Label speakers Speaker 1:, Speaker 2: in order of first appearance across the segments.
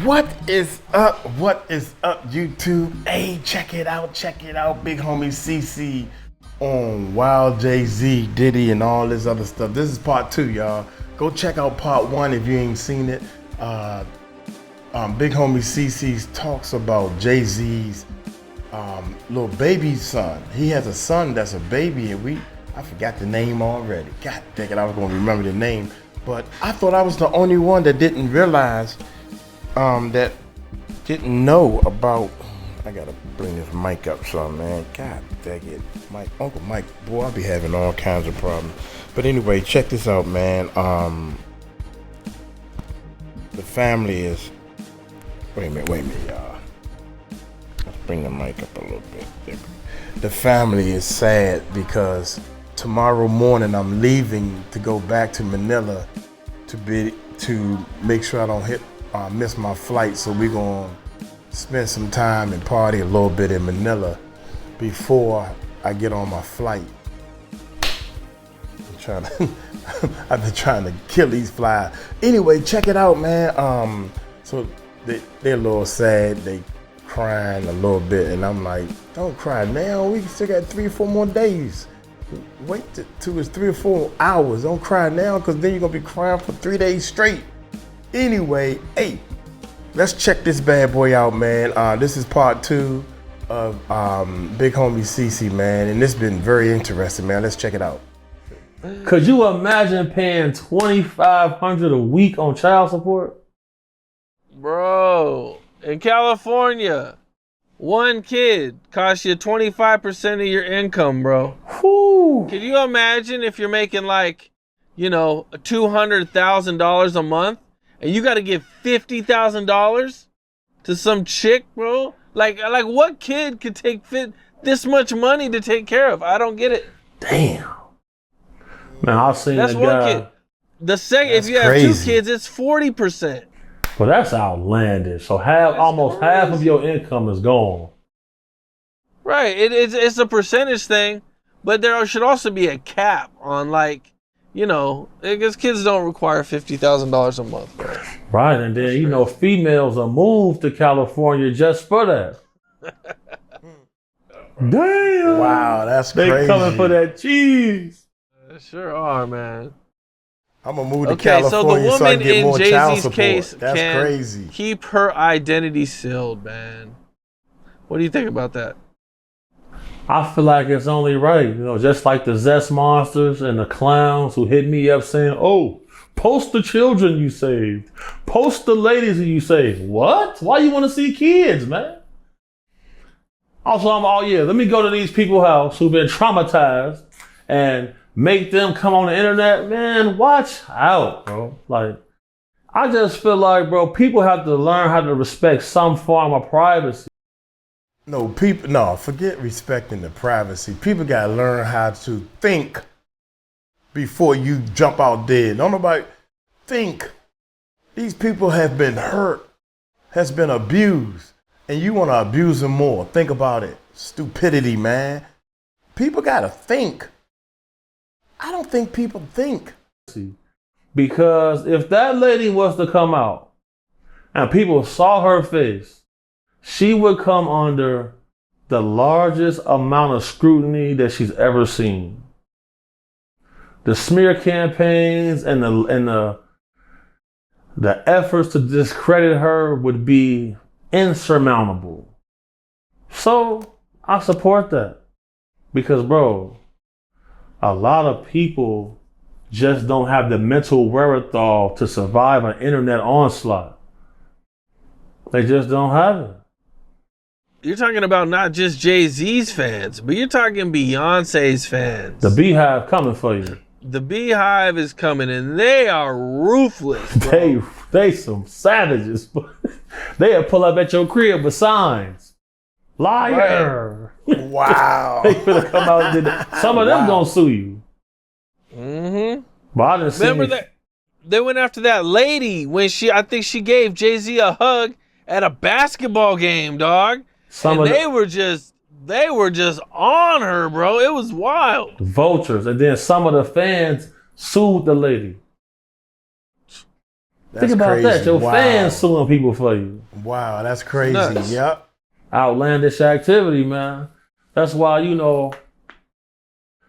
Speaker 1: What is up? What is up, YouTube? Hey, check it out. Big homie CC on Wild Jay-Z, Diddy, and all this other stuff. This is part 2, y'all. Go check out part 1 if you ain't seen it. Big homie CC talks about Jay-Z's little baby son. He has a son that's a baby, and I forgot the name already. God dang it, I was gonna remember the name. But I thought I was the only one that didn't realize, that didn't know about. I gotta bring this mic up some, man. God dang it. Uncle Mike, boy, I'll be having all kinds of problems. But anyway, check this out, man. The family is, wait a minute, y'all. Let's bring the mic up a little bit. The family is sad because tomorrow morning I'm leaving to go back to Manila to make sure I don't miss my flight. So we're gonna spend some time and party a little bit in Manila before I get on my flight. I've been trying to kill these flies. Anyway, check it out, man. So they're a little sad. They crying a little bit, and I'm like, don't cry now. We still got 3 or 4 more days. Wait till it's 3 or 4 hours. Don't cry now, because then you're gonna be crying for 3 days straight. Anyway, hey, let's check this bad boy out, man. This is part 2 of Big Homie CC, man, and this has been very interesting, man. Let's check it out.
Speaker 2: Could you imagine paying $2,500 a week on child support?
Speaker 3: Bro, in California, one kid costs you 25% of your income, bro.
Speaker 2: Whew.
Speaker 3: Can you imagine if you're making like, $200,000 a month and you got to give $50,000 to some chick, bro? Like what kid could take this much money to take care of? I don't get it.
Speaker 2: Damn. Man, I've seen
Speaker 3: that's
Speaker 2: a
Speaker 3: one
Speaker 2: guy.
Speaker 3: kid. The second, if you
Speaker 1: crazy.
Speaker 3: have 2 kids, it's 40%.
Speaker 2: Well, that's outlandish. So almost half of your income is gone.
Speaker 3: Right. It's a percentage thing, but there should also be a cap on because kids don't require $50,000 a month, bro.
Speaker 2: Right, and then females are moved to California just for that. Damn.
Speaker 1: Wow, that's
Speaker 2: they
Speaker 1: crazy.
Speaker 2: coming for that cheese.
Speaker 3: They sure are, man.
Speaker 1: I'm gonna move to California so I can get more child support.
Speaker 3: Case
Speaker 1: That's
Speaker 3: can
Speaker 1: crazy.
Speaker 3: Keep her identity sealed, man. What do you think about that?
Speaker 2: I feel like it's only right, just like the Zest monsters and the clowns who hit me up saying, "Oh, post the children you saved, post the ladies you saved." What? Why you want to see kids, man? Also, let me go to these people's house who've been traumatized and make them come on the internet. Man, watch out, bro. I just feel like, bro, people have to learn how to respect some form of privacy.
Speaker 1: Forget respecting the privacy. People gotta learn how to think before you jump out dead. Don't nobody think. These people have been hurt, has been abused, and you wanna abuse them more. Think about it. Stupidity, man. People gotta think. I don't think people think.
Speaker 2: Because if that lady was to come out and people saw her face, she would come under the largest amount of scrutiny that she's ever seen. The smear campaigns and the efforts to discredit her would be insurmountable. So I support that. Because, bro, a lot of people just don't have the mental wherewithal to survive an internet onslaught. They just don't have it.
Speaker 3: You're talking about not just Jay-Z's fans, but you're talking Beyonce's fans.
Speaker 2: The Beehive coming for you.
Speaker 3: The Beehive is coming, and they are ruthless, bro.
Speaker 2: They some savages. They'll pull up at your crib with signs. Liar.
Speaker 1: Wow.
Speaker 2: They finna come out and do that. Some of them gonna sue you.
Speaker 3: Mm-hmm.
Speaker 2: But I didn't
Speaker 3: remember that they went after that lady when I think she gave Jay-Z a hug at a basketball game, dog. They were just on her, bro. It was wild.
Speaker 2: Vultures. And then some of the fans sued the lady. Think about that. Your fans suing people for you.
Speaker 1: Wow, that's crazy.
Speaker 3: Nuts.
Speaker 1: Yep.
Speaker 2: Outlandish activity, man. That's why, you know,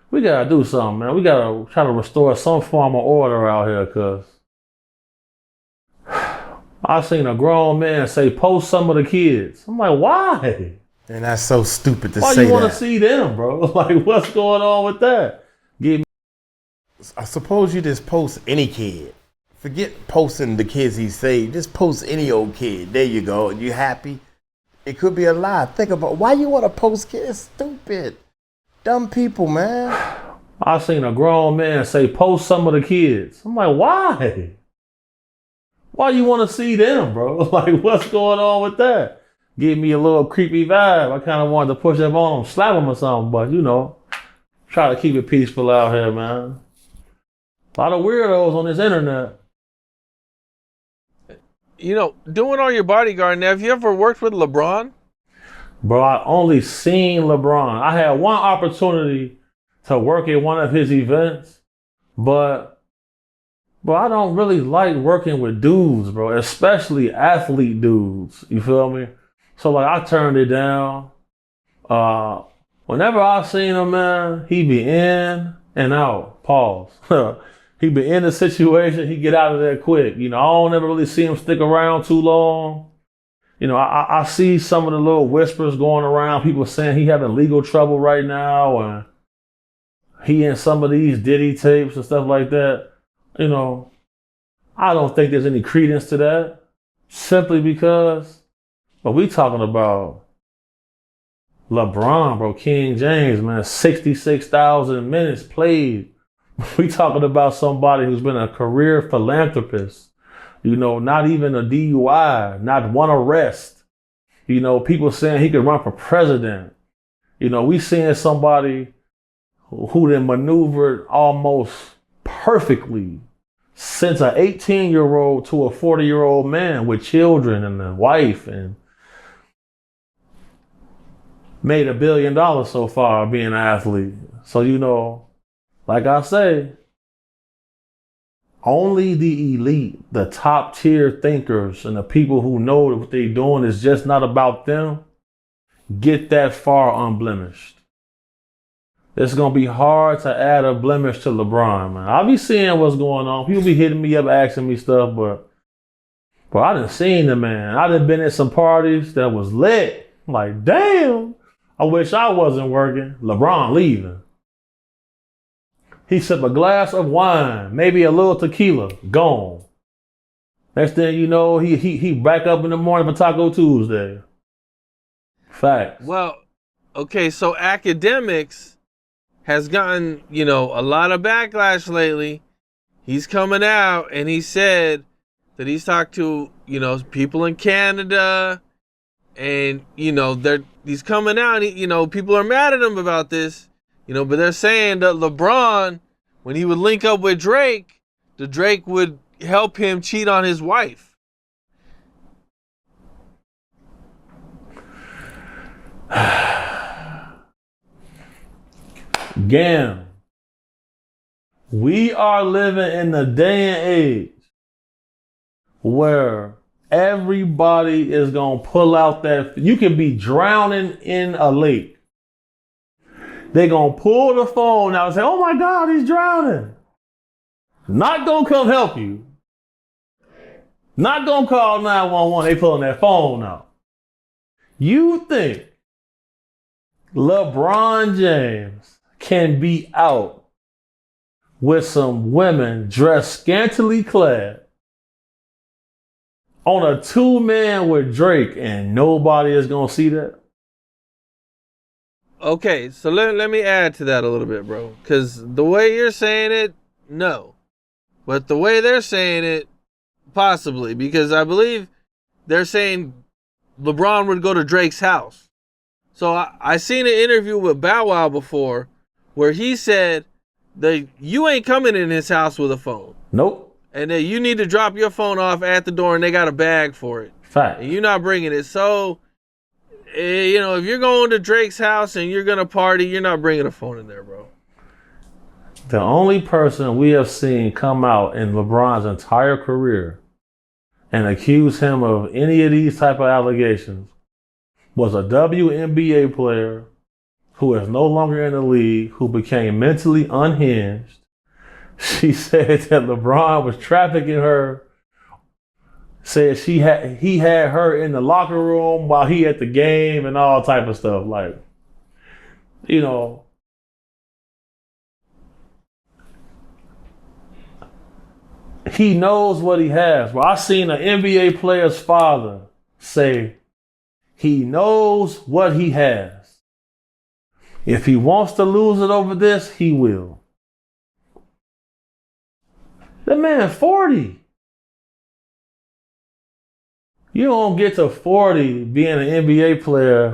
Speaker 2: we gotta do something, man. We gotta try to restore some form of order out here, cause I seen a grown man say, post some of the kids. I'm like, why?
Speaker 1: And that's so stupid to say that.
Speaker 2: Why you want to see them, bro? Like, what's going on with that?
Speaker 1: I suppose you just post any kid. Forget posting the kids he saved. Just post any old kid. There you go. You happy? It could be a lie. Think about why you want to post kids. Stupid. Dumb people, man.
Speaker 2: I seen a grown man say, post some of the kids. I'm like, why? Why you want to see them, bro? Like, what's going on with that? Give me a little creepy vibe. I kind of wanted to push up on him, slap him or something, but you know, try to keep it peaceful out here, man. A lot of weirdos on this internet.
Speaker 3: You know, doing all your bodyguarding, have you ever worked with LeBron?
Speaker 2: Bro, I only seen LeBron. I had one opportunity to work at one of his events, but I don't really like working with dudes, bro, especially athlete dudes. You feel me? So like I turned it down. Whenever I seen him, man, he be in and out. Pause. He be in the situation, he get out of there quick. You know, I don't ever really see him stick around too long. You know, I see some of the little whispers going around, people saying he having legal trouble right now, and he in some of these Diddy tapes and stuff like that. You know, I don't think there's any credence to that, simply because, but we talking about LeBron, bro, King James, man, 66,000 minutes played. We talking about somebody who's been a career philanthropist, you know, not even a DUI, not one arrest. You know, people saying he could run for president. You know, we seeing somebody who then maneuvered almost perfectly since an 18-year-old to a 40-year-old man with children and a wife, and made $1 billion so far being an athlete. So, you know, like I say, only the elite, the top tier thinkers and the people who know what they're doing is just not about them, get that far unblemished. It's going to be hard to add a blemish to LeBron, man. I'll be seeing what's going on. People be hitting me up, asking me stuff, but I done seen the man. I done been at some parties that was lit. Like, damn, I wish I wasn't working. LeBron leaving. He sipped a glass of wine, maybe a little tequila, gone. Next thing you know, he back up in the morning for Taco Tuesday. Facts.
Speaker 3: Well, okay, so academics has gotten, you know, a lot of backlash lately. He's coming out and he said that he's talked to, you know, people in Canada, and, you know, he's coming out and, you know, people are mad at him about this, you know, but they're saying that LeBron, when he would link up with Drake, the Drake would help him cheat on his wife.
Speaker 2: Gam, we are living in the day and age where everybody is going to pull out that. You can be drowning in a lake. They're going to pull the phone out and say, oh my God, he's drowning. Not going to come help you. Not going to call 911. They pulling that phone out. You think LeBron James can be out with some women dressed scantily clad on a 2-man with Drake and nobody is going to see that?
Speaker 3: Okay, so let me add to that a little bit, bro. Because the way you're saying it, no. But the way they're saying it, possibly. Because I believe they're saying LeBron would go to Drake's house. So I seen an interview with Bow Wow before where he said that you ain't coming in his house with a phone.
Speaker 2: Nope.
Speaker 3: And that you need to drop your phone off at the door and they got a bag for it.
Speaker 2: Fact.
Speaker 3: And you're not bringing it. So, you know, if you're going to Drake's house and you're going to party, you're not bringing a phone in there, bro.
Speaker 2: The only person we have seen come out in LeBron's entire career and accuse him of any of these type of allegations was a WNBA player who is no longer in the league, who became mentally unhinged. She said that LeBron was trafficking her, said he had her in the locker room while he at the game and all type of stuff. Like, you know, he knows what he has. Well, I seen an NBA player's father say he knows what he has. If he wants to lose it over this, he will. That man 40. You don't get to 40 being an NBA player,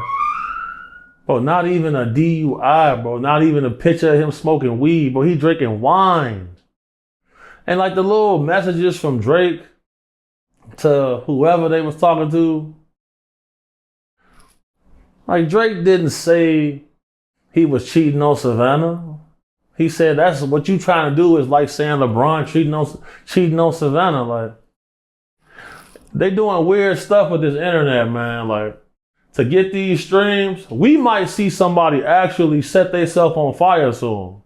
Speaker 2: bro, not even a DUI, bro, not even a picture of him smoking weed, bro, he drinking wine. And like the little messages from Drake to whoever they was talking to, like Drake didn't say he was cheating on Savannah. He said that's what you trying to do is like saying LeBron cheating on Savannah. Like, they doing weird stuff with this internet, man. Like, to get these streams, we might see somebody actually set themselves on fire soon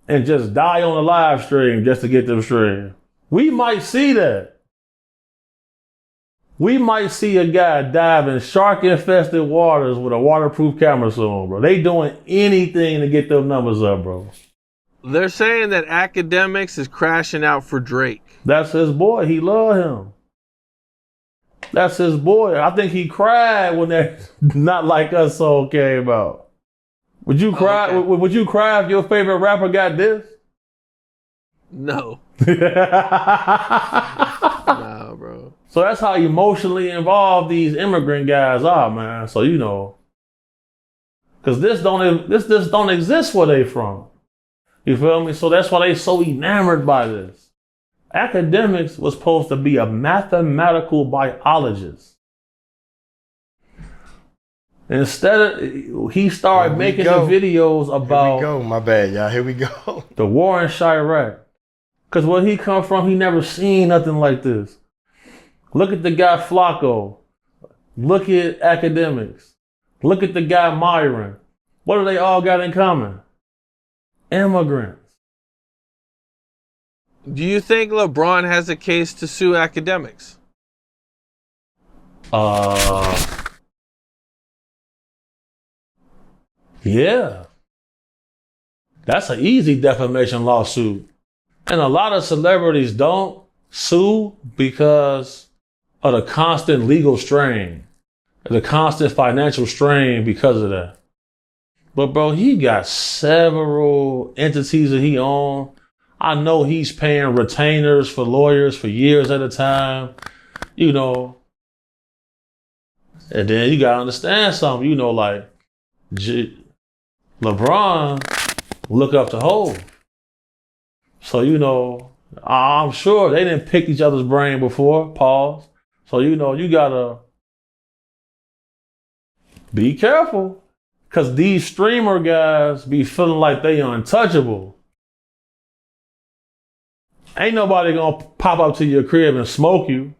Speaker 2: and just die on a live stream just to get them streams. We might see that. We might see a guy dive in shark-infested waters with a waterproof camera soon, bro. They doing anything to get them numbers up, bro.
Speaker 3: They're saying that Academics is crashing out for Drake.
Speaker 2: That's his boy. He love him. That's his boy. I think he cried when that Not Like Us song came out. Would you cry? Okay. Would you cry if your favorite rapper got this?
Speaker 3: No. Nah, bro.
Speaker 2: So that's how emotionally involved these immigrant guys are, man. So, you know, because this don't exist where they from. You feel me? So that's why they so enamored by this. Academics was supposed to be a mathematical biologist. Instead, he started making the videos about.
Speaker 1: Here we go, my bad, y'all. Here we go.
Speaker 2: The war in Chirac. Because where he come from, he never seen nothing like this. Look at the guy Flacco. Look at Academics. Look at the guy Myron. What do they all got in common? Immigrants.
Speaker 3: Do you think LeBron has a case to sue Academics?
Speaker 2: Yeah. That's an easy defamation lawsuit. And a lot of celebrities don't sue because of the constant legal strain, the constant financial strain because of that. But bro, he got several entities that he owns. I know he's paying retainers for lawyers for years at a time, you know. And then you gotta understand something, you know, like LeBron look up to Hov. So, you know, I'm sure they didn't pick each other's brain before, pause. So, you know, you gotta be careful, because these streamer guys be feeling like they untouchable. Ain't nobody gonna pop up to your crib and smoke you,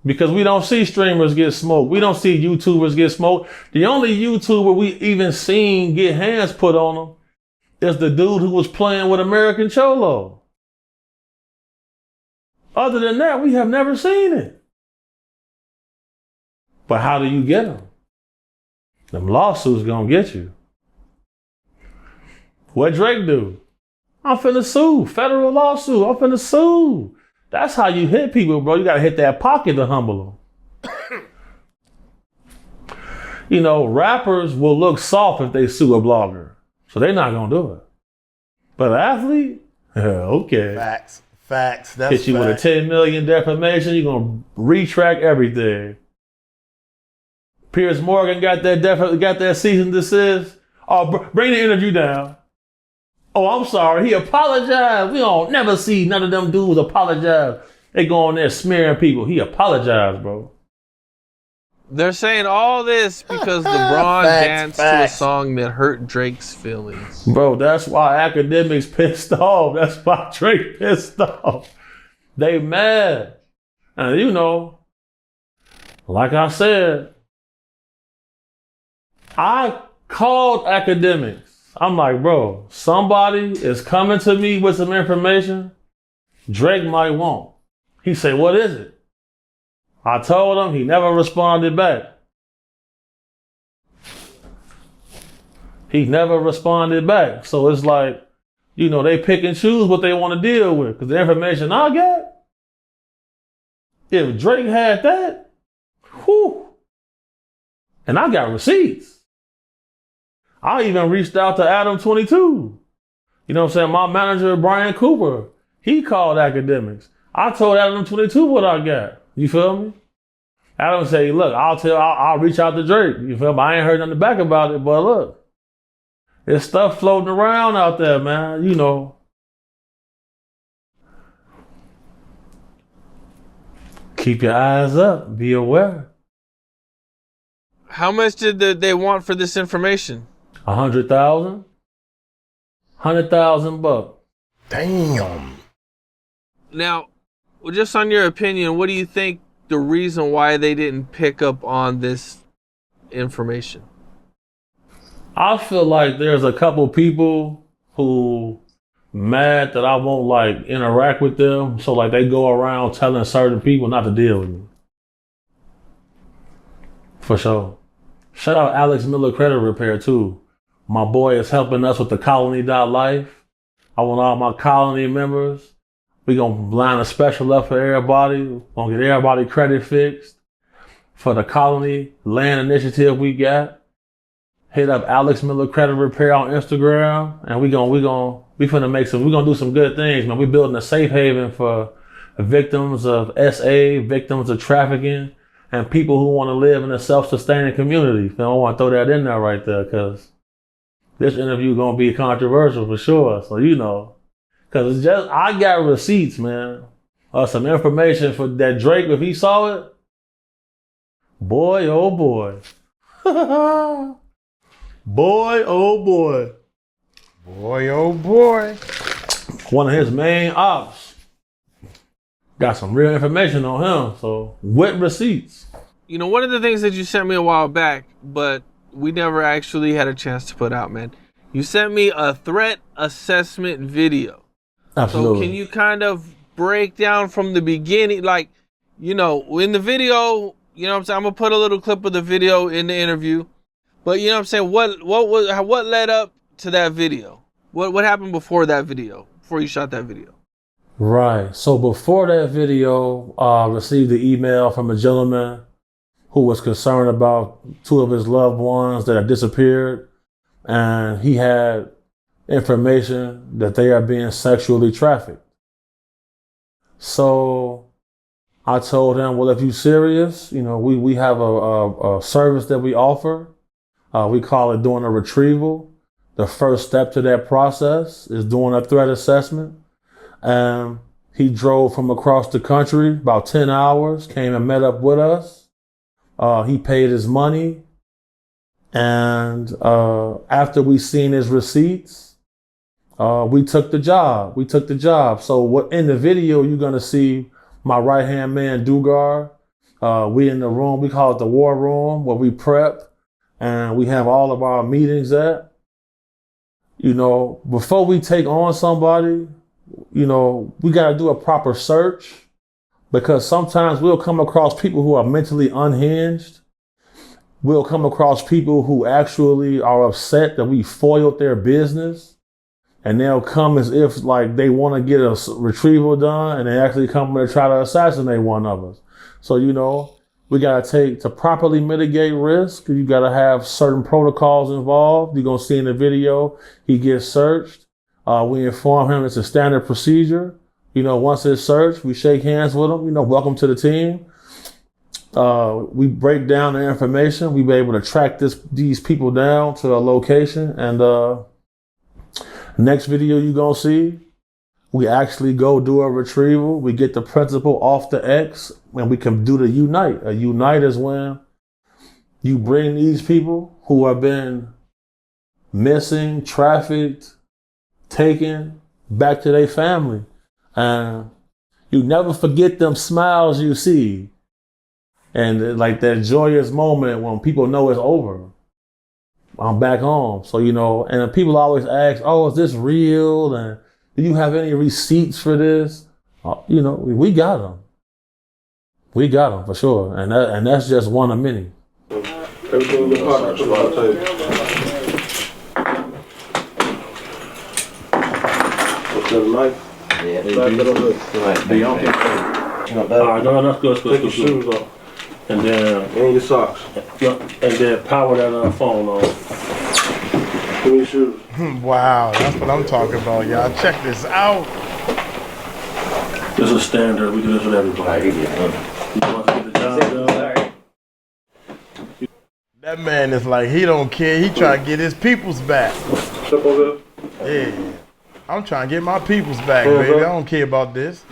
Speaker 2: because we don't see streamers get smoked. We don't see YouTubers get smoked. The only YouTuber we even seen get hands put on them is the dude who was playing with American Cholo. Other than that, we have never seen it. But how do you get them? Them lawsuits gonna get you. What Drake do? I'm finna sue. Federal lawsuit. I'm finna sue. That's how you hit people, bro. You gotta hit that pocket to humble them. You know, rappers will look soft if they sue a blogger. So they're not gonna do it. But an athlete? Okay.
Speaker 1: Facts. That's
Speaker 2: hit you with a 10 million defamation, you're gonna retract everything. Piers Morgan got that cease and desist. Oh, bring the interview down. Oh, I'm sorry. He apologized. We don't never see none of them dudes apologize. They go on there smearing people. He apologized, bro.
Speaker 3: They're saying all this because LeBron danced to a song that hurt Drake's feelings.
Speaker 2: Bro, that's why Academics pissed off. That's why Drake pissed off. They mad. And you know, like I said, I called academics. I'm like, bro, somebody is coming to me with some information Drake might want. He said, what is it? I told him, he never responded back. He never responded back. So it's like, you know, they pick and choose what they want to deal with. Because the information I got, if Drake had that, whew, and I got receipts. I even reached out to Adam22. You know what I'm saying? My manager, Brian Cooper, he called academics. I told Adam22 what I got. You feel me? Adam said, look, I'll reach out to Drake. You feel me? I ain't heard nothing back about it, but look, there's stuff floating around out there, man. You know. Keep your eyes up. Be aware.
Speaker 3: How much did they want for this information?
Speaker 2: 100,000. 100,000 bucks.
Speaker 1: Damn.
Speaker 3: Now, just on your opinion, what do you think the reason why they didn't pick up on this information?
Speaker 2: I feel like there's a couple people who mad that I won't like interact with them. So like they go around telling certain people not to deal with me. For sure. Shout out Alex Miller Credit Repair too. My boy is helping us with the colony.life. I want all my colony members. We gonna line a special up for everybody. We're gonna get everybody credit fixed for the colony land initiative we got. Hit up Alex Miller Credit Repair on Instagram, and we gonna do some good things, man. We building a safe haven for victims of SA, victims of trafficking, and people who want to live in a self-sustaining community. I want to throw that in there right there, because this interview gonna be controversial for sure. So you know, because it's just I got receipts, man, some information for that Drake if he saw it. Boy, oh boy. Boy, oh boy.
Speaker 1: Boy, oh boy.
Speaker 2: One of his main ops got some real information on him, so with receipts.
Speaker 3: You know, one of the things that you sent me a while back, but we never actually had a chance to put out, man. You sent me a threat assessment video.
Speaker 2: Absolutely.
Speaker 3: So can you kind of break down from the beginning, like, you know, in the video, you know what I'm saying? I'm going to put a little clip of the video in the interview. But you know what I'm saying? What led up to that video? What happened before that video? Before you shot that video?
Speaker 2: Right. So before that video, received the email from a gentleman who was concerned about two of his loved ones that had disappeared, and he had information that they are being sexually trafficked. So I told him, well, if you're serious, you know, we have a service that we offer. We call it doing a retrieval. The first step to that process is doing a threat assessment. And he drove from across the country, about 10 hours, came and met up with us. He paid his money. And after we seen his receipts, we took the job. So what in the video, you're going to see my right-hand man, 𝗗𝗢𝗡𝗞𝗦. We in the room, we call it the war room, where we prep. And we have all of our meetings at. You know, before we take on somebody, you know, we got to do a proper search, because sometimes we'll come across people who are mentally unhinged. We'll come across people who actually are upset that we foiled their business, and they'll come as if like they want to get a retrieval done, and they actually come to try to assassinate one of us. So, you know, we got to properly mitigate risk. You got to have certain protocols involved. You're going to see in the video, he gets searched. We inform him it's a standard procedure. You know, once it's searched, we shake hands with him. You know, welcome to the team. We break down the information. We be able to track these people down to a location. And next video you're going to see, we actually go do a retrieval. We get the principal off the X, and we can do the unite. A unite is when you bring these people who have been missing, trafficked, taken back to their family. And, You never forget them smiles you see. And like that joyous moment when people know it's over. I'm back home. So, you know, and people always ask, oh, is this real? And do you have any receipts for this? You know, we got them. We got them for sure. And that's just one of many.
Speaker 4: Everything in your pocket, put it on the table. What's that, knife?
Speaker 5: Yeah, they
Speaker 4: Back
Speaker 5: do.
Speaker 4: that over there.
Speaker 5: All
Speaker 2: All right, no, that's good.
Speaker 4: Take your shoes off.
Speaker 2: And then,
Speaker 4: And your socks.
Speaker 2: and then power that phone on.
Speaker 4: Give me your shoes.
Speaker 1: Wow, that's what I'm talking about, y'all. Check this out.
Speaker 2: This is standard. We do this with everybody.
Speaker 5: right.
Speaker 2: You want to get the job done?
Speaker 1: That man is like, he don't care. He trying to get his peoples back.
Speaker 4: Step over there.
Speaker 1: Yeah. I'm trying to get my peoples back, baby. I don't care about this.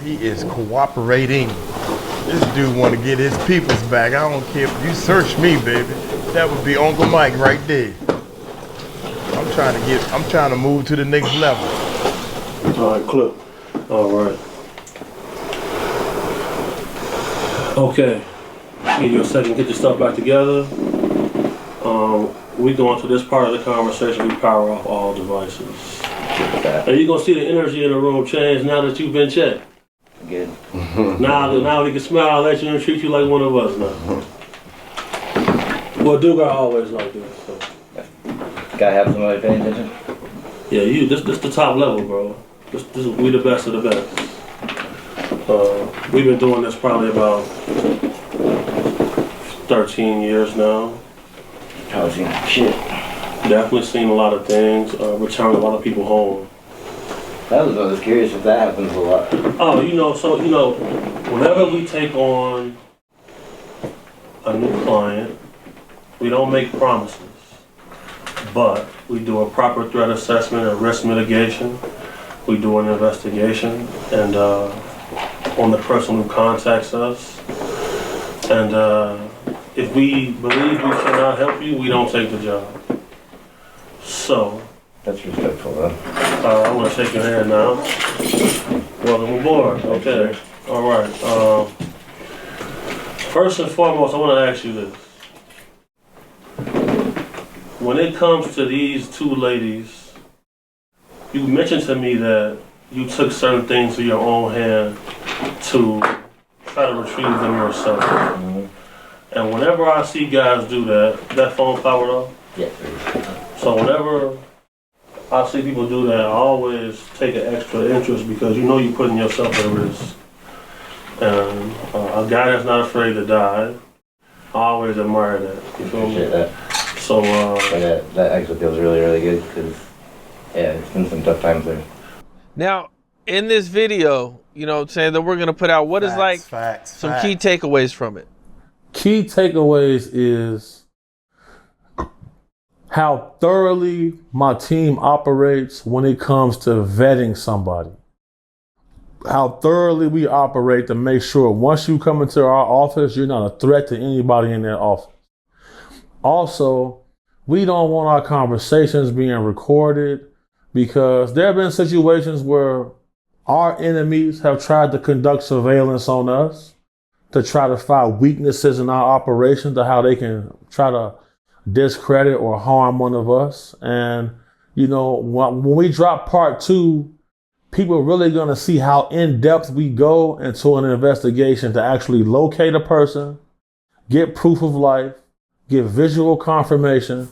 Speaker 1: He is cooperating. This dude want to get his peoples back. I don't care if you search me, baby. That would be Uncle Mike right there. I'm trying to move to the next level.
Speaker 2: All right, clip. All right. Okay. Give you a second, get your stuff back together. We go into this part of the conversation. We power off all devices. And you're gonna see the energy in the room change now that you've been checked.
Speaker 5: Good.
Speaker 2: Now we can smile at you and treat you like one of us now. Well, Duke are always like this. So.
Speaker 5: Gotta have somebody paying attention.
Speaker 2: Yeah, this the top level, bro. We the best of the best. We've been doing this probably about 13 years now.
Speaker 5: I've seen shit.
Speaker 2: Definitely seen a lot of things. Returned a lot of people home.
Speaker 5: I was curious if that happens a lot.
Speaker 2: Oh, whenever we take on a new client, we don't make promises, but we do a proper threat assessment and risk mitigation. We do an investigation and on the person who contacts us. And if we believe we cannot help you, we don't take the job. So.
Speaker 5: That's respectful, though.
Speaker 2: I want to shake your hand now. Welcome aboard. Okay. All right. First and foremost, I want to ask you this. When it comes to these two ladies, you mentioned to me that you took certain things to your own hand to try to retrieve them yourself.
Speaker 5: Mm-hmm.
Speaker 2: And whenever I see guys do that phone powered off?
Speaker 5: Yes.
Speaker 2: So whenever I see people do that, I always take an extra interest because you know you're putting yourself at risk. And a guy that's not afraid to die, I always admire that. You feel me?
Speaker 5: Appreciate that.
Speaker 2: So,
Speaker 5: that actually feels really, really good because, yeah, it's been some tough times there.
Speaker 3: Now, in this video, you know what I'm saying, that we're going to put out, what is like some key takeaways from it?
Speaker 2: Key takeaways is how thoroughly my team operates when it comes to vetting somebody. How thoroughly we operate to make sure once you come into our office, you're not a threat to anybody in that office. Also, we don't want our conversations being recorded because there have been situations where our enemies have tried to conduct surveillance on us to try to find weaknesses in our operation to how they can try to discredit or harm one of us. And, when we drop part 2, people are really going to see how in depth we go into an investigation to actually locate a person, get proof of life, get visual confirmation,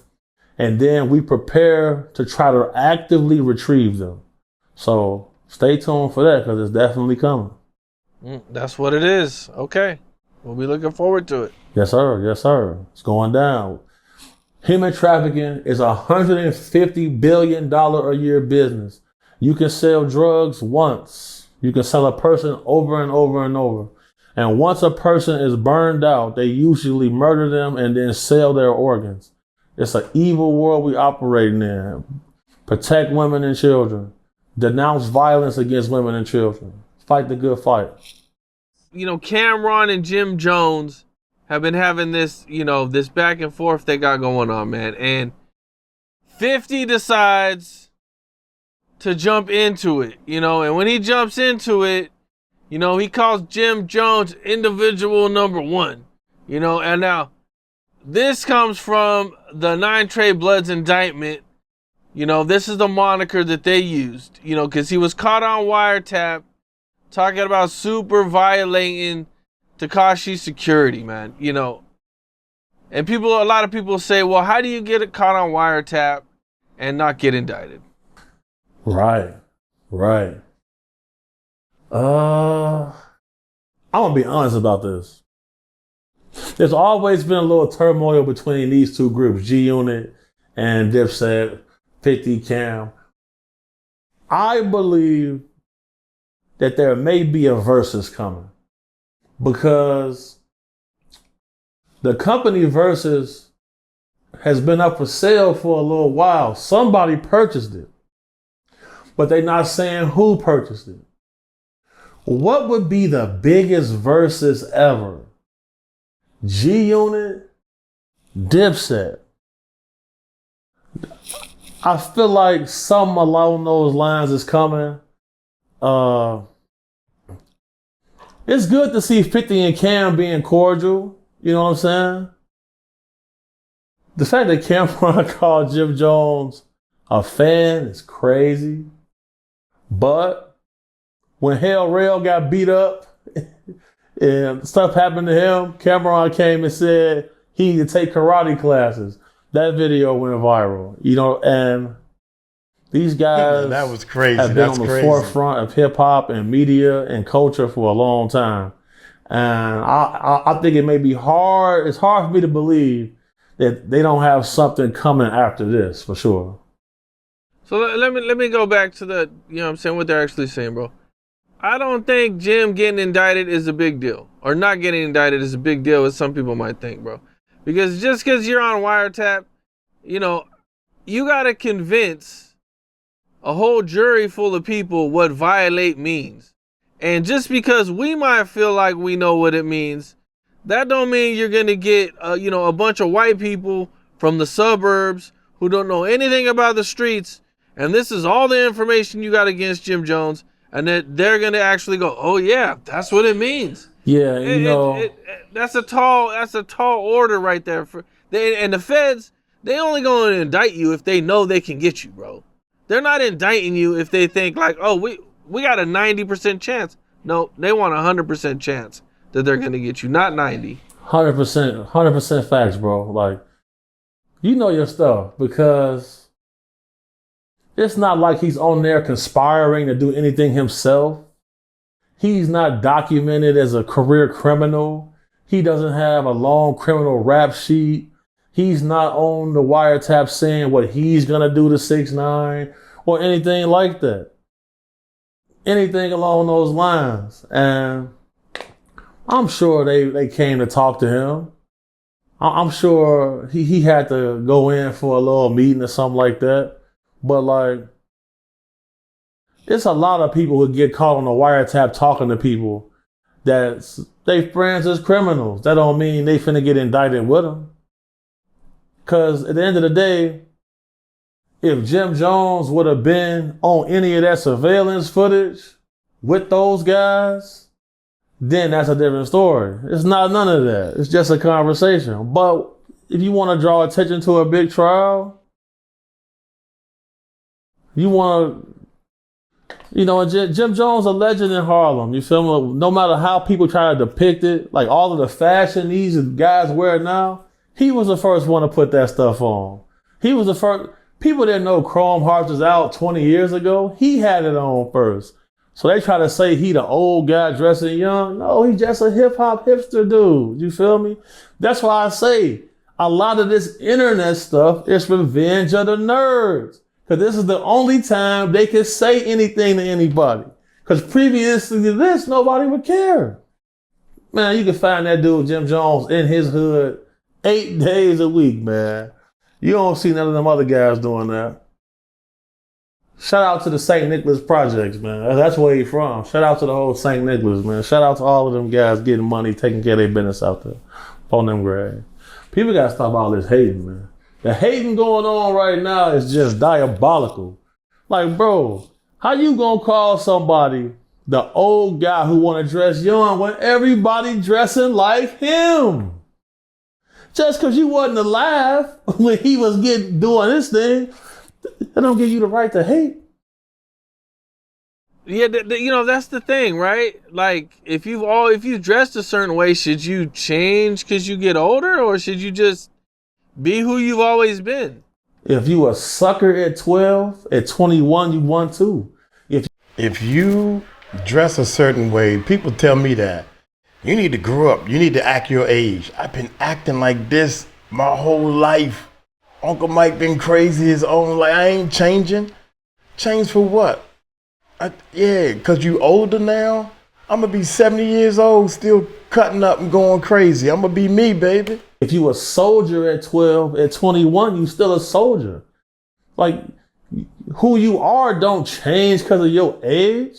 Speaker 2: and then we prepare to try to actively retrieve them. So stay tuned for that because it's definitely coming.
Speaker 3: That's what it is. Okay. We'll be looking forward to it.
Speaker 2: Yes, sir. Yes, sir. It's going down. Human trafficking is a $150 billion a year business. You can sell drugs once. You can sell a person over and over and over. And once a person is burned out, they usually murder them and then sell their organs. It's an evil world we operating in. Protect women and children. Denounce violence against women and children. Fight the good fight.
Speaker 3: You know, Cameron and Jim Jones have been having this, you know, this back and forth they got going on, man. And 50 decides to jump into it, you know, and when he jumps into it, you know, he calls Jim Jones individual number one, you know, and now this comes from the 9 Trey Bloods indictment. You know, this is the moniker that they used, you know, because he was caught on wiretap talking about super violating Tekashi security, man, you know. And a lot of people say, well, how do you get caught on wiretap and not get indicted?
Speaker 2: Right. I'm gonna be honest about this. There's always been a little turmoil between these two groups, G-Unit and Dipset, 50 Cam. I believe that there may be a versus coming because the company versus has been up for sale for a little while. Somebody purchased it, but they're not saying who purchased it. What would be the biggest versus ever? G-Unit, Dipset. I feel like something along those lines is coming. It's good to see 50 and Cam being cordial. You know what I'm saying? The fact that Cameron called Jim Jones a fan is crazy. But when Hell Rail got beat up and stuff happened to him, Cameron came and said he need to take karate classes. That video went viral, you know, and these guys
Speaker 1: that was crazy.
Speaker 2: have been on the forefront of hip hop and media and culture for a long time. And I think it may be hard. It's hard for me to believe that they don't have something coming after this for sure.
Speaker 3: So let me go back to the, you know what I'm saying, what they're actually saying, bro. I don't think Jim getting indicted is a big deal, or not getting indicted is a big deal, as some people might think, bro. Because just because you're on wiretap, you know, you got to convince a whole jury full of people what violate means. And just because we might feel like we know what it means, that don't mean you're going to get, you know, a bunch of white people from the suburbs who don't know anything about the streets. And this is all the information you got against Jim Jones. And that they're going to actually go, oh, yeah, that's what it means.
Speaker 2: Yeah, you know.
Speaker 3: That's a tall order right there. And the feds, they only going to indict you if they know they can get you, bro. They're not indicting you if they think like, oh, we got a 90% chance. No, they want a 100% chance that they're going to get you, not 90.
Speaker 2: 100% facts, bro. Like, you know your stuff because it's not like he's on there conspiring to do anything himself. He's not documented as a career criminal. He doesn't have a long criminal rap sheet. He's not on the wiretap saying what he's going to do to 6ix9ine or anything like that. Anything along those lines. And I'm sure they came to talk to him. I'm sure he had to go in for a little meeting or something like that. But like, it's a lot of people who get caught on the wiretap talking to people that they friends as criminals. That don't mean they finna get indicted with them. Because at the end of the day, if Jim Jones would have been on any of that surveillance footage with those guys, then that's a different story. It's not none of that. It's just a conversation. But if you want to draw attention to a big trial, you want to, you know, Jim Jones a legend in Harlem. You feel me? No matter how people try to depict it, like all of the fashion these guys wear now, he was the first one to put that stuff on. He was the first. People didn't know Chrome Hearts was out 20 years ago. He had it on first. So they try to say he the old guy dressing young. No, he's just a hip hop hipster dude. You feel me? That's why I say a lot of this internet stuff is revenge of the nerds. Because this is the only time they can say anything to anybody. Because previously to this, nobody would care. Man, you can find that dude, Jim Jones, in his hood 8 days a week, man. You don't see none of them other guys doing that. Shout out to the St. Nicholas Projects, man. That's where he from. Shout out to the whole St. Nicholas, man. Shout out to all of them guys getting money, taking care of their business out there on them graves. People got to stop all this hating, man. The hating going on right now is just diabolical. Like, bro, how you gonna call somebody the old guy who want to dress young when everybody dressing like him? Just because you wasn't alive when he was doing this thing, that don't give you the right to hate.
Speaker 3: Yeah, you know, that's the thing, right? Like, if you dressed a certain way, should you change because you get older, or should you just be who you've always been?
Speaker 2: If you a sucker at 12, at 21, you want to.
Speaker 1: If you dress a certain way, people tell me that you need to grow up. You need to act your age. I've been acting like this my whole life. Uncle Mike been crazy his own life. I ain't changing. Change for what? Yeah, because you older now. I'm going to be 70 years old, still cutting up and going crazy. I'm going to be me, baby.
Speaker 2: If you a soldier at 12, at 21, you still a soldier. Like, who you are don't change because of your age.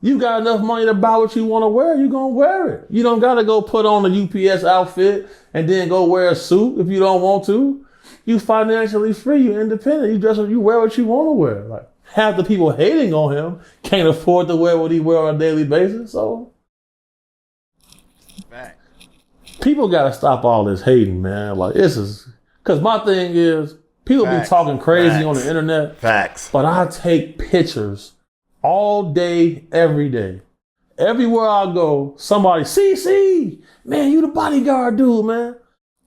Speaker 2: You got enough money to buy what you want to wear, you going to wear it. You don't got to go put on a UPS outfit and then go wear a suit if you don't want to. You financially free, you independent. You wear what you want to wear. Like, half the people hating on him can't afford to wear what he wear on a daily basis. So people got to stop all this hating, man. Like, this is, because my thing is, people be talking crazy on the internet.
Speaker 1: Facts.
Speaker 2: But I take pictures all day, every day. Everywhere I go, somebody, CC, man, you the bodyguard dude, man.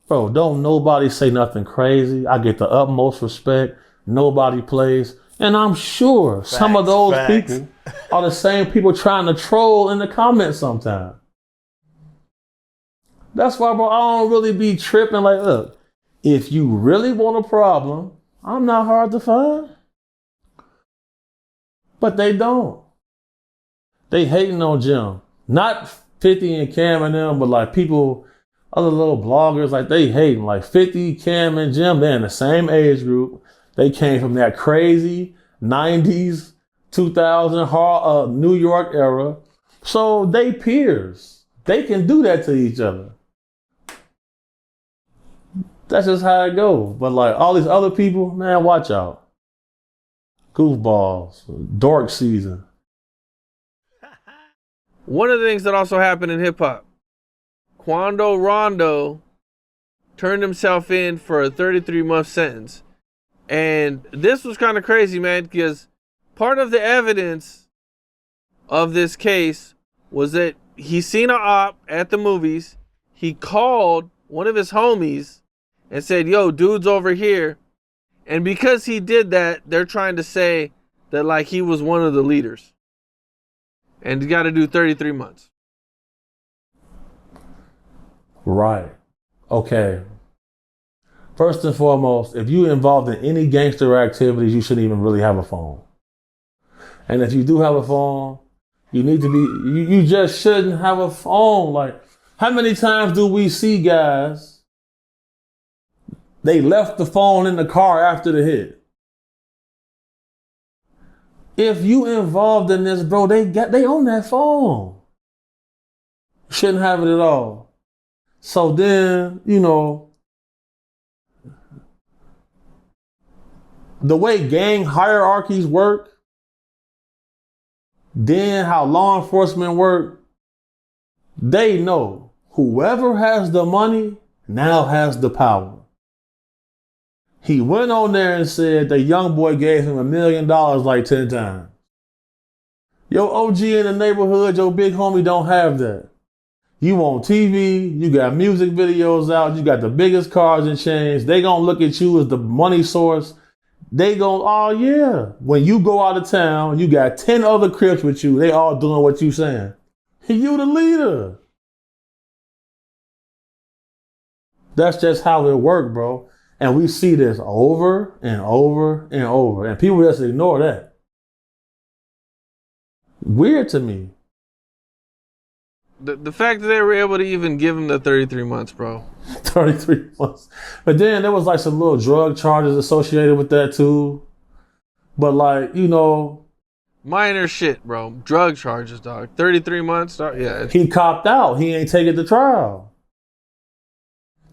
Speaker 2: Bro, don't nobody say nothing crazy. I get the utmost respect. Nobody plays. And I'm sure some of those people are the same people trying to troll in the comments sometimes. That's why, bro, I don't really be tripping. Like, look, if you really want a problem, I'm not hard to find. But they don't. They hating on Jim. Not 50 and Cam and them, but like people, other little bloggers, like they hating. Like 50, Cam and Jim, they're in the same age group. They came from that crazy 90s, 2000 New York era. So they peers. They can do that to each other. That's just how it goes. But like all these other people, man, watch out. Goofballs, dork season.
Speaker 3: One of the things that also happened in hip hop, Quando Rondo turned himself in for a 33-month sentence. And this was kind of crazy, man, because part of the evidence of this case was that he seen an op at the movies. He called one of his homies and said, yo, dude's over here. And because he did that, they're trying to say that like he was one of the leaders. And he got to do 33 months.
Speaker 2: Right. Okay. First and foremost, if you're involved in any gangster activities, you shouldn't even really have a phone. And if you do have a phone, you need to be, you just shouldn't have a phone. Like, how many times do we see guys, they left the phone in the car after the hit? If you involved in this, bro, they own that phone. Shouldn't have it at all. So then, you know, the way gang hierarchies work, then how law enforcement work, they know whoever has the money now has the power. He went on there and said the young boy gave him $1 million like 10 times. Your OG in the neighborhood, your big homie don't have that. You on TV, you got music videos out, you got the biggest cars and chains. They gonna look at you as the money source. They gonna, oh yeah. When you go out of town, you got 10 other Crips with you. They all doing what you saying. You the leader. That's just how it worked, bro. And we see this over and over and over. And people just ignore that. Weird to me.
Speaker 3: The fact that they were able to even give him the 33 months, bro.
Speaker 2: 33 months. But then there was like some little drug charges associated with that too. But like, you know.
Speaker 3: Minor shit, bro. Drug charges, dog. 33 months, dog. Yeah.
Speaker 2: He copped out. He ain't take it to trial.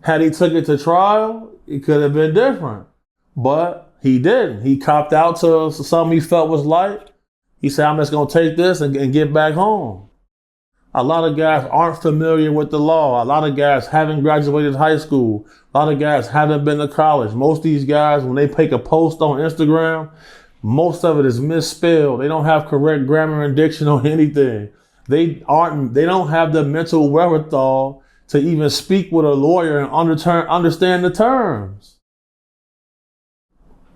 Speaker 2: Had he took it to trial, it could have been different. But he didn't. He copped out to something he felt was light. He said, I'm just going to take this and get back home. A lot of guys aren't familiar with the law. A lot of guys haven't graduated high school. A lot of guys haven't been to college. Most of these guys, when they make a post on Instagram, most of it is misspelled. They don't have correct grammar and diction on anything. They don't have the mental wherewithal to even speak with a lawyer and understand the terms.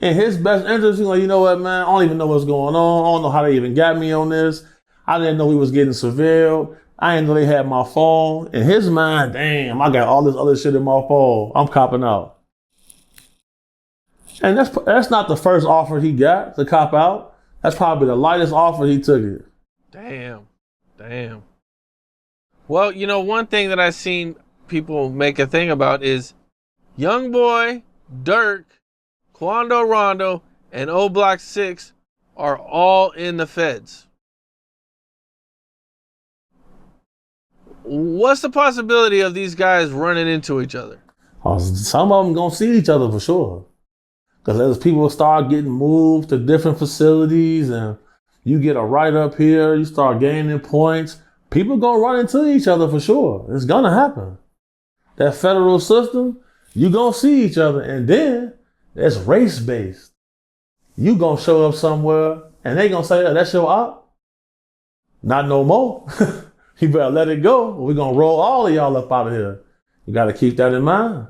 Speaker 2: In his best interest, he's like, you know what, man, I don't even know what's going on. I don't know how they even got me on this. I didn't know he was getting surveilled. I didn't know they had my phone. In his mind, damn, I got all this other shit in my phone. I'm copping out. And that's not the first offer he got to cop out. That's probably the lightest offer he took it.
Speaker 3: Damn. Well, you know, one thing that I've seen people make a thing about is Youngboy, Dirk, Quando Rondo, and O Block 6 are all in the feds. What's the possibility of these guys running into each other?
Speaker 2: Some of them gonna see each other for sure. Because as people start getting moved to different facilities and you get a write-up here, you start gaining points, people gonna run into each other for sure. It's gonna happen. That federal system, you gonna see each other, and then it's race-based. You gonna show up somewhere and they gonna say, oh, that's your op? Not no more. You better let it go. We're gonna roll all of y'all up out of here. You gotta keep that in mind.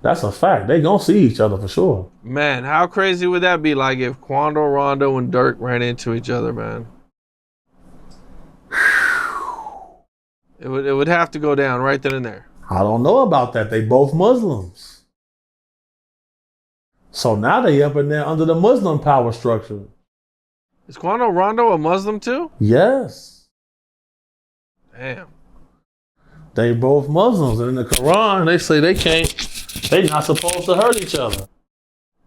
Speaker 2: That's a fact. They gonna see each other for sure.
Speaker 3: Man, how crazy would that be like if Quando Rondo and Dirk ran into each other, man? It would have to go down right then and there.
Speaker 2: I don't know about that. They both Muslims. So now they up in there under the Muslim power structure.
Speaker 3: Is Quando Rondo a Muslim too?
Speaker 2: Yes.
Speaker 3: Damn.
Speaker 2: They both Muslims. And in the Quran, they say they're not supposed to hurt each other.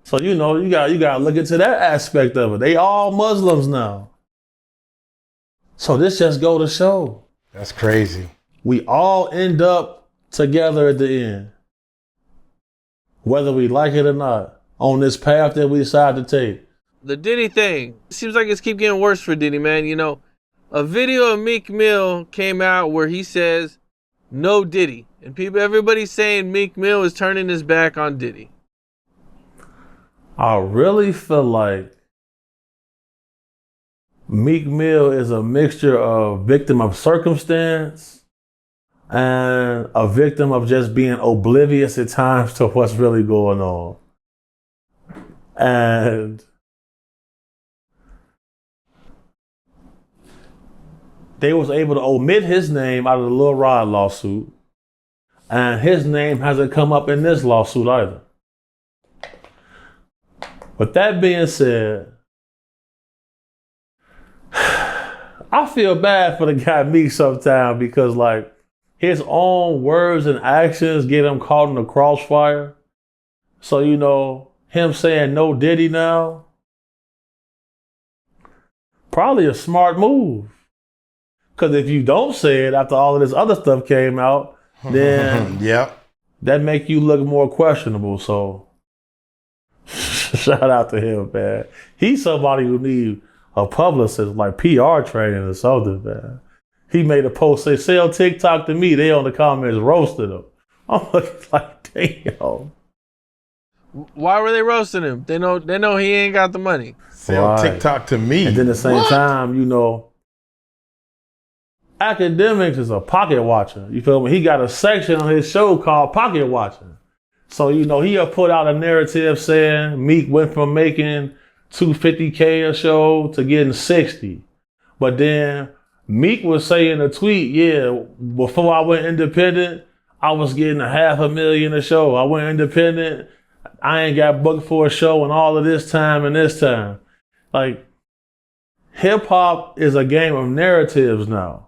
Speaker 2: So, you know, you got to look into that aspect of it. They all Muslims now. So this just go to show.
Speaker 1: That's crazy.
Speaker 2: We all end up together at the end. Whether we like it or not. On this path that we decide to take.
Speaker 3: The Diddy thing. Seems like it's keep getting worse for Diddy, man. You know, a video of Meek Mill came out where he says, no Diddy. And everybody's saying Meek Mill is turning his back on Diddy.
Speaker 2: I really feel like Meek Mill is a mixture of victim of circumstance and a victim of just being oblivious at times to what's really going on. And they was able to omit his name out of the Lil Rod lawsuit. And his name hasn't come up in this lawsuit either. With that being said, I feel bad for the guy Meek sometimes because like his own words and actions get him caught in the crossfire. So, you know, him saying no Diddy now, probably a smart move. Because if you don't say it after all of this other stuff came out, then
Speaker 1: yep,
Speaker 2: that make you look more questionable. So shout out to him, man. He's somebody who need a publicist, like PR training or something, man. He made a post say, sell TikTok to me. They on the comments roasted him. I'm like, damn.
Speaker 3: Why were they roasting him? They know he ain't got the money.
Speaker 1: Sell TikTok to me.
Speaker 2: And then at the same time, you know, Academics is a pocket watcher. You feel me? He got a section on his show called Pocket Watching. So, you know, he'll put out a narrative saying Meek went from making $250K a show to getting 60. But then Meek was saying in a tweet, yeah, before I went independent, I was getting $500,000 a show. I went independent. I ain't got booked for a show in all of this time and this time. Like, hip hop is a game of narratives now.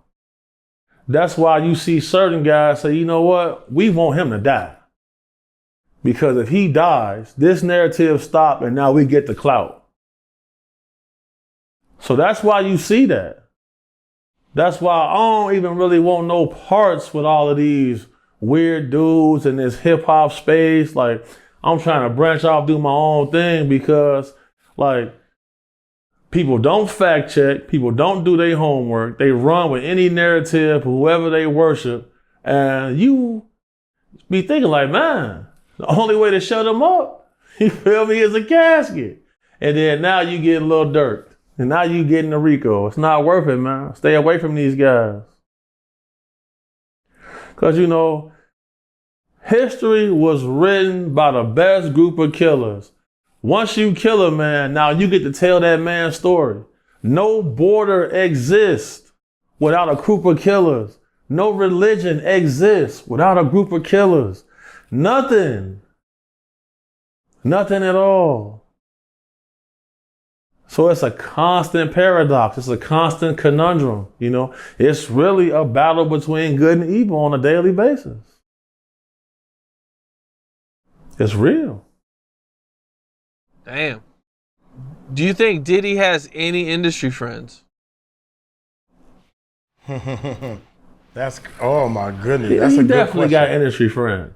Speaker 2: That's why you see certain guys say, you know what? We want him to die. Because if he dies, this narrative stops and now we get the clout. So that's why you see that. That's why I don't even really want no parts with all of these weird dudes in this hip hop space. Like, I'm trying to branch off, do my own thing because, like, people don't fact check. People don't do their homework. They run with any narrative, whoever they worship. And you be thinking like, man, the only way to shut them up, you feel me, is a casket. And then now you get a little dirt. And now you getting the Rico. It's not worth it, man. Stay away from these guys. Because, you know, history was written by the best group of killers. Once you kill a man, now you get to tell that man's story. No border exists without a group of killers. No religion exists without a group of killers. Nothing. Nothing at all. So it's a constant paradox. It's a constant conundrum. You know, it's really a battle between good and evil on a daily basis. It's real.
Speaker 3: Damn. Do you think Diddy has any industry friends?
Speaker 1: That's, oh my goodness.
Speaker 2: Yeah,
Speaker 1: That's
Speaker 2: he
Speaker 1: a good
Speaker 2: definitely
Speaker 1: question.
Speaker 2: got industry friends.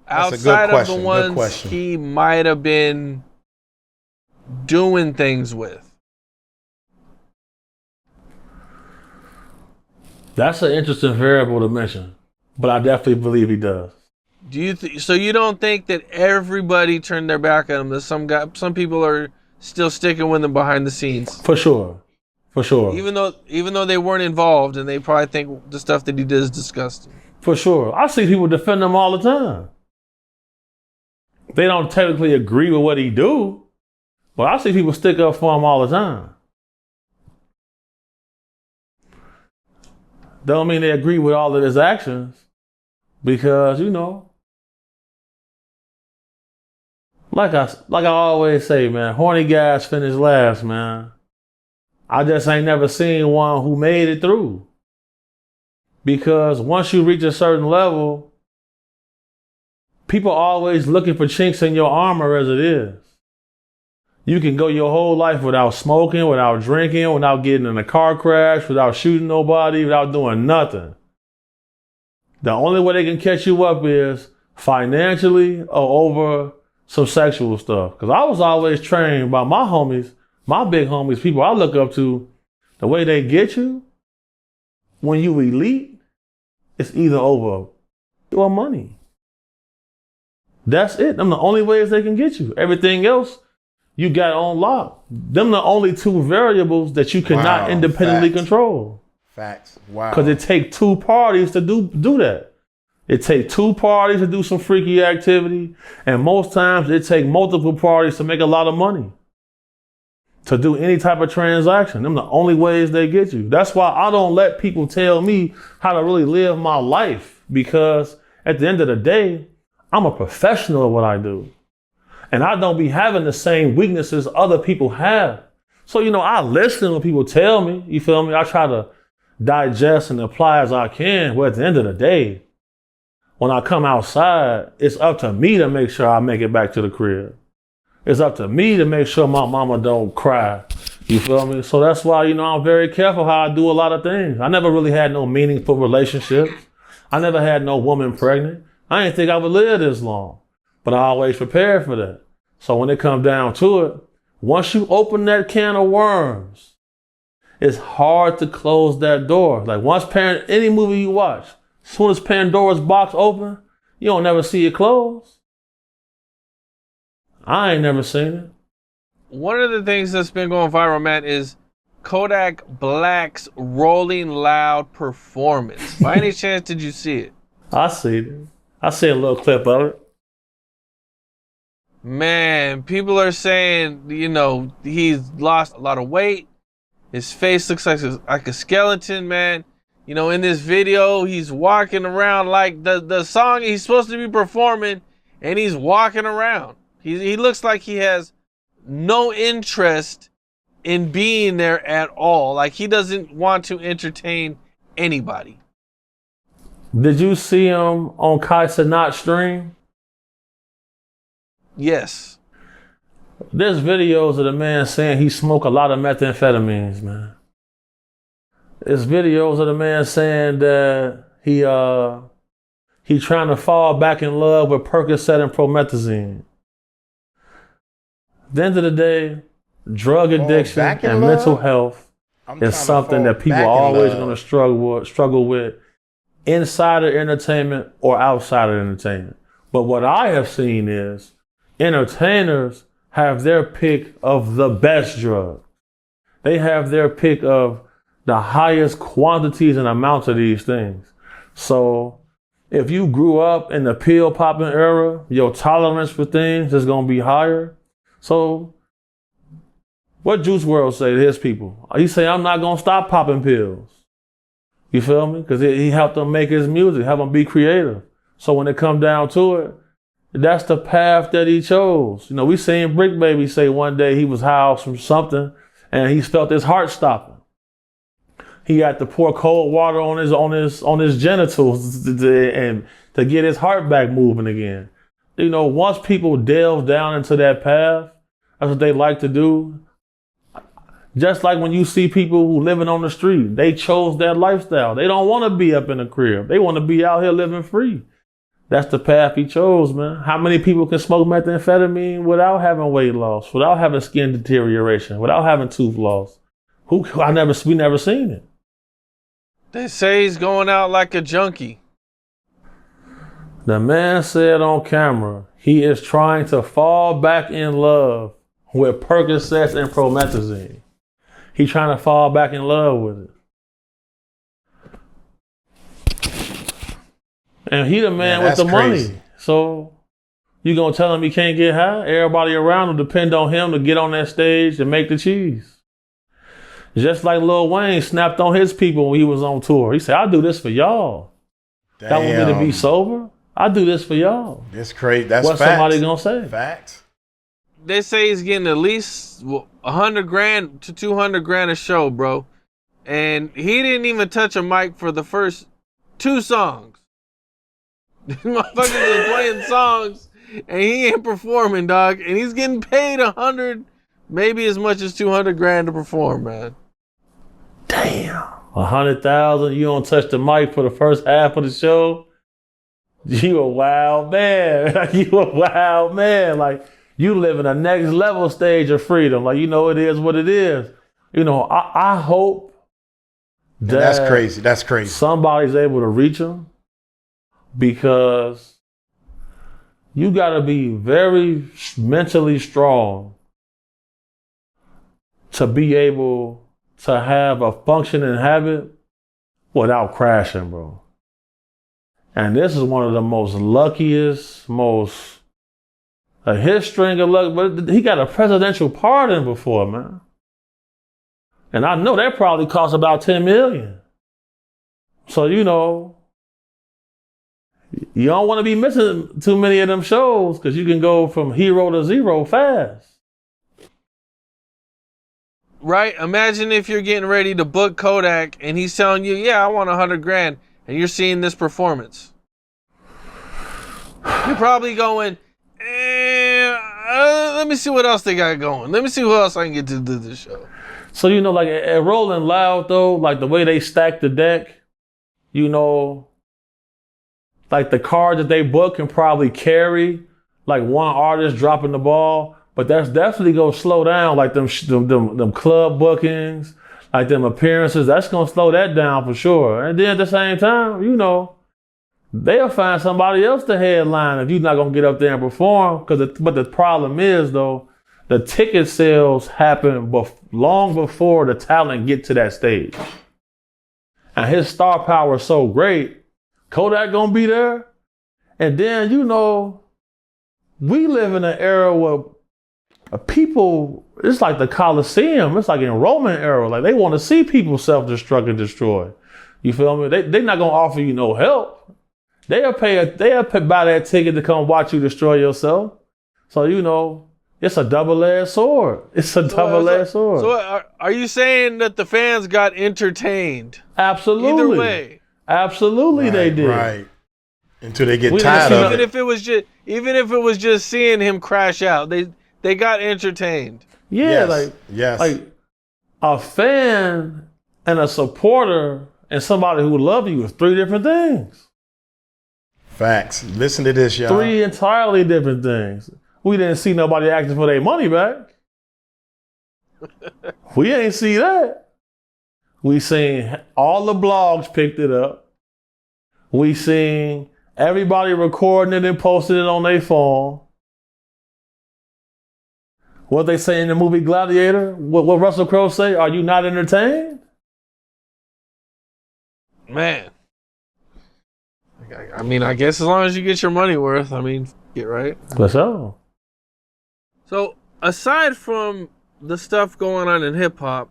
Speaker 1: That's a
Speaker 3: Outside
Speaker 1: good
Speaker 3: of the
Speaker 1: question, good
Speaker 3: ones
Speaker 1: question.
Speaker 3: he might have been doing things with.
Speaker 2: That's an interesting variable to mention, but I definitely believe he does.
Speaker 3: Do you so you don't think that everybody turned their back on him? That some people are still sticking with him behind the scenes,
Speaker 2: For sure. For sure.
Speaker 3: even though they weren't involved, and they probably think the stuff that he did is disgusting.
Speaker 2: For sure. I see people defend him all the time. They don't technically agree with what he do, but I see people stick up for him all the time. Don't mean they agree with all of his actions, because, you know, like I always say, man, horny guys finish last, man. I just ain't never seen one who made it through. Because once you reach a certain level, people are always looking for chinks in your armor as it is. You can go your whole life without smoking, without drinking, without getting in a car crash, without shooting nobody, without doing nothing. The only way they can catch you up is financially or over some sexual stuff. Because I was always trained by my homies, my big homies, people I look up to, the way they get you when you elite, it's either over or money. That's it. Them the only ways they can get you. Everything else, you got on lock. Them the only two variables that you cannot
Speaker 1: Wow,
Speaker 2: independently
Speaker 1: facts.
Speaker 2: control.
Speaker 1: Facts. Wow.
Speaker 2: Because it takes two parties to do that. It takes two parties to do some freaky activity. And most times it takes multiple parties to make a lot of money. To do any type of transaction. Them the only ways they get you. That's why I don't let people tell me how to really live my life. Because at the end of the day, I'm a professional at what I do. And I don't be having the same weaknesses other people have. So, you know, I listen when people tell me, you feel me? I try to digest and apply as I can. But at the end of the day, when I come outside, it's up to me to make sure I make it back to the crib. It's up to me to make sure my mama don't cry. You feel me? So that's why, you know, I'm very careful how I do a lot of things. I never really had no meaningful relationships. I never had no woman pregnant. I didn't think I would live this long. But I always prepared for that. So when it comes down to it, once you open that can of worms, it's hard to close that door. Like once any movie you watch, as soon as Pandora's box open, you don't never see it close. I ain't never seen it.
Speaker 3: One of the things that's been going viral, man, is Kodak Black's Rolling Loud performance. By any chance, did you see it?
Speaker 2: I see it. I see a little clip of it.
Speaker 3: Man, people are saying, you know, he's lost a lot of weight. His face looks like a skeleton, man. You know, in this video, he's walking around like the song he's supposed to be performing, and he's walking around. He looks like he has no interest in being there at all. Like, he doesn't want to entertain anybody.
Speaker 2: Did you see him on 𝗗𝗢𝗡𝗞𝗦 stream?
Speaker 3: Yes.
Speaker 2: There's videos of the man saying he smoked a lot of methamphetamines, man. There's videos of the man saying that he trying to fall back in love with Percocet and promethazine. At the end of the day, drug addiction and mental health is something that people are always going to struggle with inside of entertainment or outside of entertainment. But what I have seen is entertainers have their pick of the best drug. They have their pick of the highest quantities and amounts of these things. So if you grew up in the pill popping era, your tolerance for things is going to be higher. So what Juice WRLD say to his people? He say, I'm not going to stop popping pills. You feel me? Because he helped them make his music, help them be creative. So when it come down to it, that's the path that he chose. You know, we seen Brick Baby say one day he was high from something and he felt his heart stopping. He had to pour cold water on his genitals to get his heart back moving again. You know, once people delve down into that path, that's what they like to do. Just like when you see people who living on the street, they chose that lifestyle. They don't want to be up in a crib. They want to be out here living free. That's the path he chose, man. How many people can smoke methamphetamine without having weight loss, without having skin deterioration, without having tooth loss? We never seen it.
Speaker 3: They say he's going out like a junkie.
Speaker 2: The man said on camera he is trying to fall back in love with Percocets and promethazine. He's trying to fall back in love with it. And he the man with the
Speaker 1: crazy
Speaker 2: money. So you gonna tell him he can't get high? Everybody around him depend on him to get on that stage and make the cheese. Just like Lil Wayne snapped on his people when he was on tour. He said, I do this for y'all.
Speaker 1: Damn.
Speaker 2: That want me to be sober? I do this for y'all.
Speaker 1: That's crazy. That's
Speaker 2: what
Speaker 1: facts.
Speaker 2: Somebody gonna say?
Speaker 1: Facts.
Speaker 3: They say he's getting at least $100,000 to $200,000 a show, bro. And he didn't even touch a mic for the first 2 songs. Motherfuckers is playing songs and he ain't performing, dog. And he's getting paid 100, maybe as much as $200,000 to perform, man.
Speaker 2: Damn. 100,000. You don't touch the mic for the first half of the show. You a wild man. You a wild man. Like, you live in a next level stage of freedom. Like, you know, it is what it is. You know, I hope that
Speaker 1: that's crazy. That's crazy.
Speaker 2: Somebody's able to reach him, because you got to be very mentally strong to be able to have a functioning habit without crashing, bro. And this is one of the most luckiest, his string of luck, but he got a presidential pardon before, man. And I know that probably cost about $10 million. So, you know, you don't want to be missing too many of them shows, because you can go from hero to zero fast.
Speaker 3: Right? Imagine if you're getting ready to book Kodak and he's telling you, yeah, I want $100,000, and you're seeing this performance. You're probably going, let me see what else they got going. Let me see who else I can get to do this show.
Speaker 2: So, you know, like at Rolling Loud, though, like the way they stack the deck, you know, like the card that they book can probably carry like one artist dropping the ball, but that's definitely gonna slow down like them club bookings, like them appearances. That's gonna slow that down for sure. And then at the same time, you know, they'll find somebody else to headline if you're not gonna get up there and perform. But the problem is, though, the ticket sales happen long before the talent get to that stage. And his star power is so great, Kodak gonna be there. And then, you know, we live in an era where people, it's like the Coliseum. It's like in Roman era. Like, they want to see people self-destruct and destroy. You feel me? They're not gonna offer you no help. They'll buy that ticket to come watch you destroy yourself. So, you know, It's a double-edged sword. It's a double-edged sword.
Speaker 3: So are you saying that the fans got entertained?
Speaker 2: Absolutely.
Speaker 3: Either way.
Speaker 2: Absolutely, they did.
Speaker 1: Right. Until they get tired of
Speaker 3: Even
Speaker 1: it.
Speaker 3: if it was just seeing him crash out, they got entertained.
Speaker 2: Yeah,
Speaker 1: Yes.
Speaker 2: like a fan and a supporter and somebody who loves you is three different things.
Speaker 1: Facts. Listen to this, y'all.
Speaker 2: Three entirely different things. We didn't see nobody asking for their money back. We ain't see that. We seen all the blogs picked it up. We seen everybody recording it and posting it on their phone. What they say in the movie Gladiator? What Russell Crowe say? Are you not entertained?
Speaker 3: Man. I mean, I guess as long as you get your money worth, get right.
Speaker 2: Let's go.
Speaker 3: So, aside from the stuff going on in hip hop,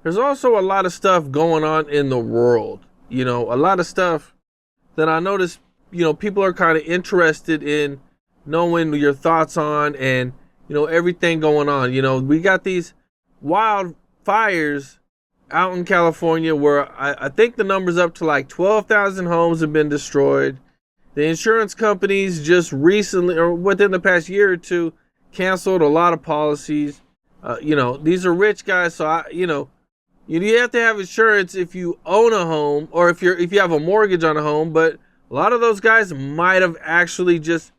Speaker 3: there's also a lot of stuff going on in the world. A lot of stuff that I notice, people are kind of interested in knowing your thoughts on and, everything going on. We got these wildfires out in California where I think the number's up to like 12,000 homes have been destroyed. The insurance companies just recently, or within the past year or two, canceled a lot of policies. These are rich guys, so you have to have insurance if you own a home or if you have a mortgage on a home, but a lot of those guys might have actually just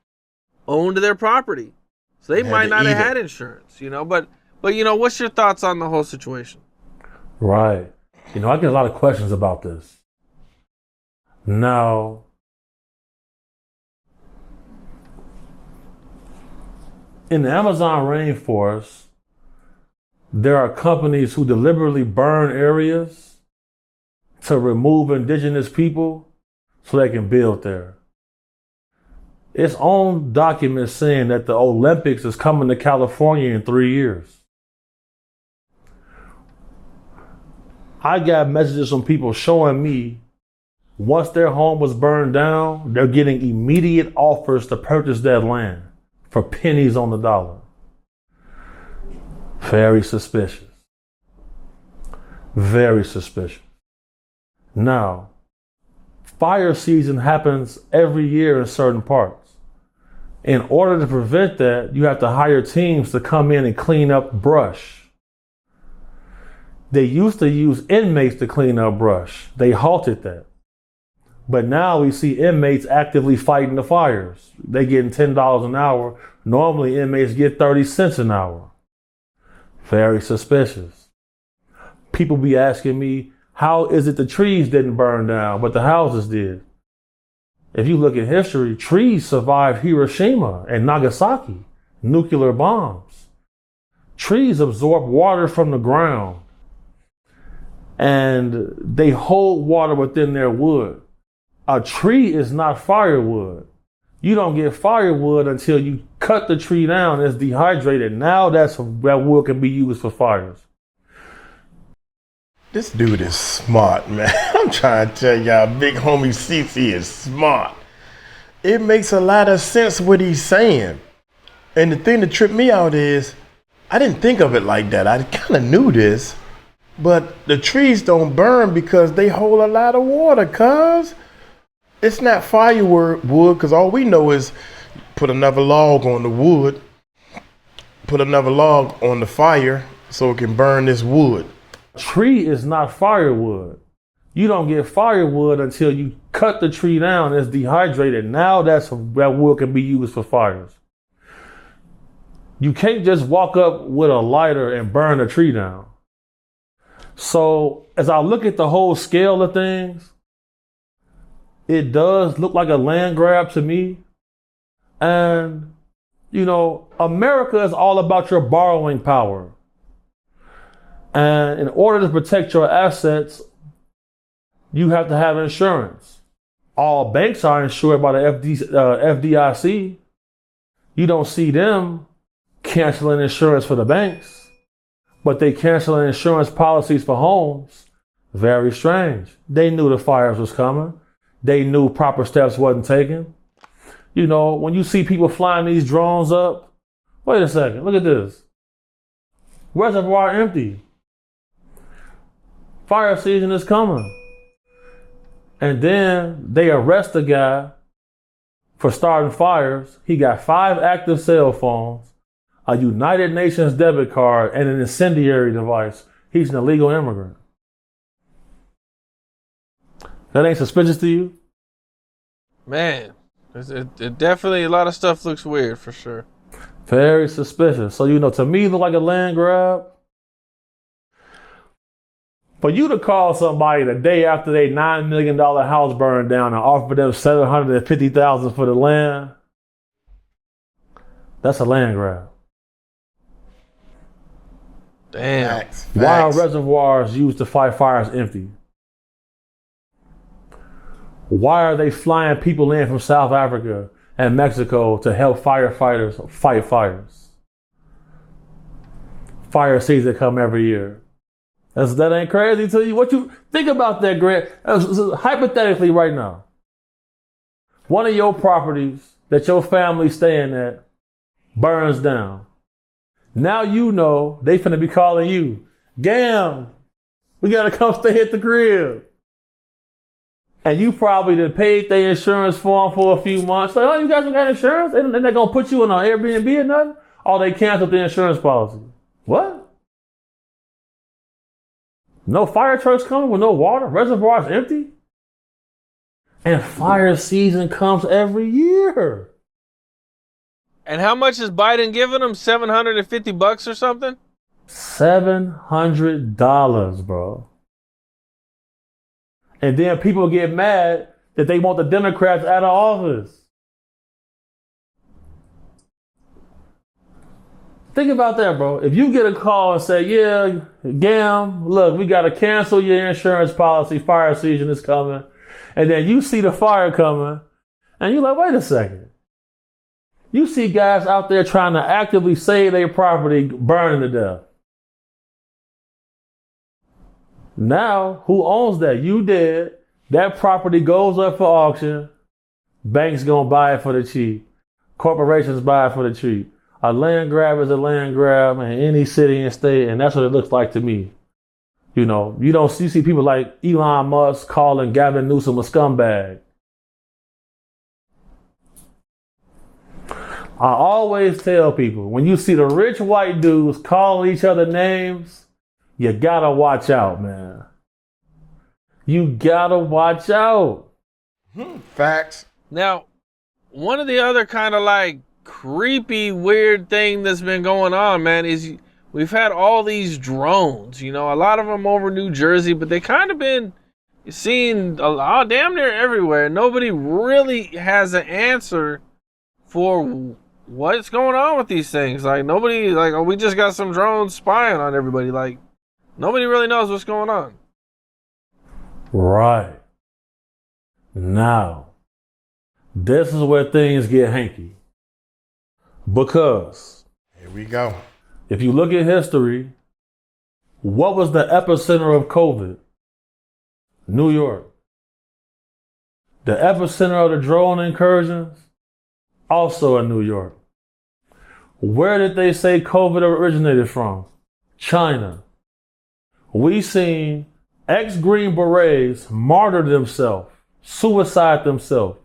Speaker 3: owned their property. So they might not have had insurance, but what's your thoughts on the whole situation?
Speaker 2: Right. I get a lot of questions about this. Now, in the Amazon rainforest, there are companies who deliberately burn areas to remove indigenous people so they can build there. Its own documents saying that the Olympics is coming to California in 3 years. I got messages from people showing me once their home was burned down, they're getting immediate offers to purchase that land for pennies on the dollar. Very suspicious. Very suspicious. Now, fire season happens every year in certain parts. In order to prevent that, you have to hire teams to come in and clean up brush. They used to use inmates to clean up brush. They halted that. But now we see inmates actively fighting the fires. They getting $10 an hour. Normally inmates get 30 cents an hour. Very suspicious. People be asking me, how is it the trees didn't burn down, but the houses did? If you look at history, trees survived Hiroshima and Nagasaki, nuclear bombs. Trees absorb water from the ground and they hold water within their wood. A tree is not firewood. You don't get firewood until you cut the tree down. It's dehydrated. Now that wood can be used for fires.
Speaker 1: This dude is smart, man. I'm trying to tell y'all, big homie CC is smart. It makes a lot of sense what he's saying. And the thing that tripped me out is, I didn't think of it like that. I kind of knew this, but the trees don't burn because they hold a lot of water, cuz. It's not firewood, because all we know is put another log on the wood, put another log on the fire so it can burn this wood.
Speaker 2: Tree is not firewood. You don't get firewood until you cut the tree down. It's dehydrated. Now that wood can be used for fires. You can't just walk up with a lighter and burn a tree down. So as I look at the whole scale of things, it does look like a land grab to me. And, America is all about your borrowing power. And in order to protect your assets, you have to have insurance. All banks are insured by the FDIC. You don't see them canceling insurance for the banks, but they canceling insurance policies for homes. Very strange. They knew the fires was coming. They knew proper steps wasn't taken. When you see people flying these drones up Wait a second, look at this. Reservoir empty. Fire season is coming. And then they arrest the guy for starting fires. He got 5 active cell phones, a United Nations debit card, and an incendiary device. He's an illegal immigrant. That ain't suspicious to you?
Speaker 3: Man, it definitely, a lot of stuff looks weird for sure.
Speaker 2: Very suspicious. So, to me, it look like a land grab. For you to call somebody the day after their $9 million house burned down and offer them $750,000 for the land, that's a land grab.
Speaker 3: Damn.
Speaker 1: Facts.
Speaker 2: Why are reservoirs used to fight fires empty? Why are they flying people in from South Africa and Mexico to help firefighters fight fires? Fire season come every year. That ain't crazy to you? What you think about that, Grant? Hypothetically right now, one of your properties that your family's staying at burns down. Now you know they finna be calling you, Gam, we gotta come stay at the crib. And you probably done paid their insurance for them for a few months. Like, oh, you guys don't got insurance? And they're gonna put you in an Airbnb or nothing? Or they canceled the insurance policy. What? No fire trucks coming with no water? Reservoirs empty? And fire season comes every year.
Speaker 3: And how much is Biden giving them? $750 or something?
Speaker 2: $700, bro. And then people get mad that they want the Democrats out of office. Think about that, bro. If you get a call and say, yeah, Gam, look, we got to cancel your insurance policy. Fire season is coming. And then you see the fire coming and you're like, wait a second. You see guys out there trying to actively save their property burning to death. Now, who owns that? You did. That property goes up for auction. Banks gonna buy it for the cheap. Corporations buy it for the cheap. A land grab is a land grab in any city and state, and that's what it looks like to me. You see people like Elon Musk calling Gavin Newsom a scumbag. I always tell people, when you see the rich white dudes calling each other names, you gotta watch out, man. You gotta watch out.
Speaker 1: Facts.
Speaker 3: Now, one of the other kind of like creepy, weird thing that's been going on, man, is we've had all these drones, a lot of them over New Jersey, but they kind of been seen damn near everywhere. Nobody really has an answer for what's going on with these things. Like, nobody, we just got some drones spying on everybody. Like, nobody really knows what's going on.
Speaker 2: Right. Now, this is where things get hanky. Because
Speaker 1: here we go.
Speaker 2: If you look at history, what was the epicenter of COVID? New York. The epicenter of the drone incursions? Also in New York. Where did they say COVID originated from? China. We seen ex-Green Berets martyr themselves, suicide themselves,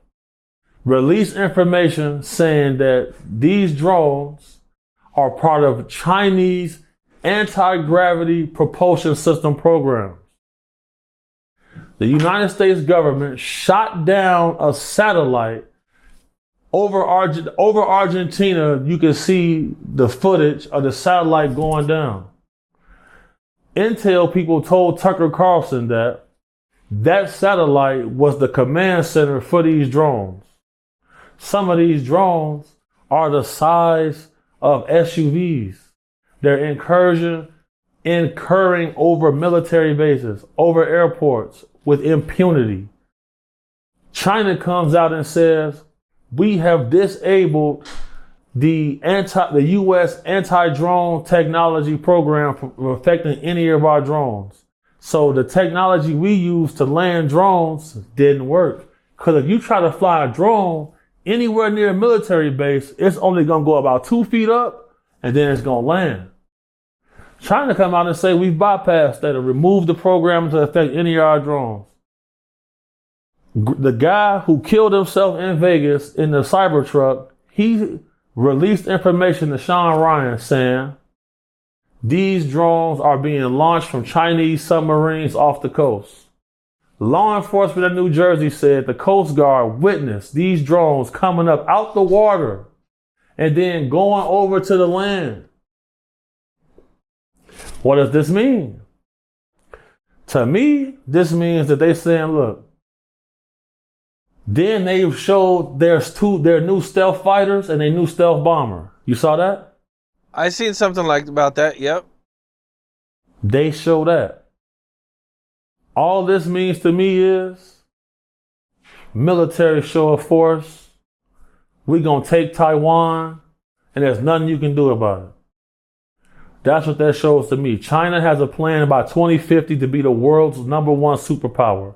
Speaker 2: release information saying that these drones are part of Chinese anti-gravity propulsion system programs. The United States government shot down a satellite over Argentina. You can see the footage of the satellite going down. Intel people told Tucker Carlson that satellite was the command center for these drones. Some of these drones are the size of SUVs. They're incurring over military bases, over airports with impunity. China comes out and says, we have disabled the U.S. anti-drone technology program from affecting any of our drones. So the technology we use to land drones didn't work. Because if you try to fly a drone anywhere near a military base, it's only going to go about 2 feet up and then it's gonna land. China come out and say we've bypassed that and removed the program to affect any of our drones. The guy who killed himself in Vegas in the Cybertruck, he released information to Sean Ryan saying these drones are being launched from Chinese submarines off the coast. Law enforcement in New Jersey said the Coast Guard witnessed these drones coming up out the water and then going over to the land. What does this mean? To me, this means that they saying, look, then they showed their new stealth fighters and a new stealth bomber. You saw that?
Speaker 3: I seen something like about that. Yep.
Speaker 2: They show that. All this means to me is military show of force. We gonna take Taiwan, and there's nothing you can do about it. That's what that shows to me. China has a plan by 2050 to be the world's #1 superpower.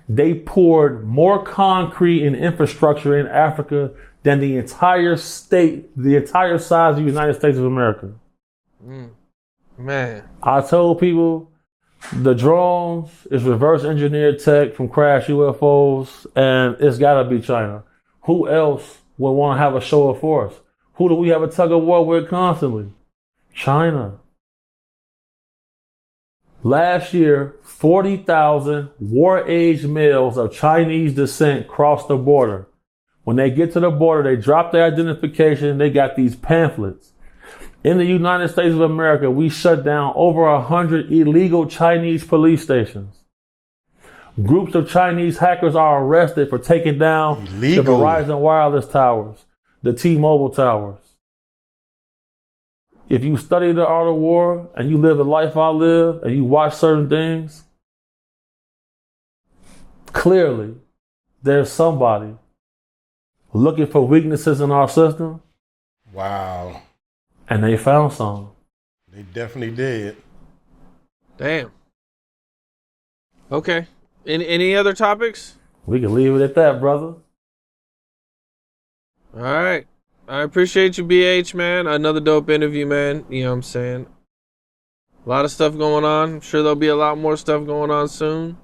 Speaker 2: They poured more concrete and infrastructure in Africa than the entire size of the United States of America.
Speaker 3: Man.
Speaker 2: I told people the drones is reverse engineered tech from crash UFOs, and it's gotta be China. Who else would want to have a show of force? Who do we have a tug of war with constantly? China. Last year, 40,000 war-age males of Chinese descent crossed the border. When they get to the border, they drop their identification. They got these pamphlets. In the United States of America, we shut down over 100 illegal Chinese police stations. Groups of Chinese hackers are arrested for taking down the Verizon wireless towers, the T-Mobile towers. If you study the art of war and you live the life I live and you watch certain things, clearly there's somebody looking for weaknesses in our system.
Speaker 1: Wow.
Speaker 2: And they found some.
Speaker 1: They definitely did.
Speaker 3: Damn. Okay. Any other topics?
Speaker 2: We can leave it at that, brother.
Speaker 3: All right. I appreciate you, BH, man. Another dope interview, man. You know what I'm saying? A lot of stuff going on. I'm sure there'll be a lot more stuff going on soon.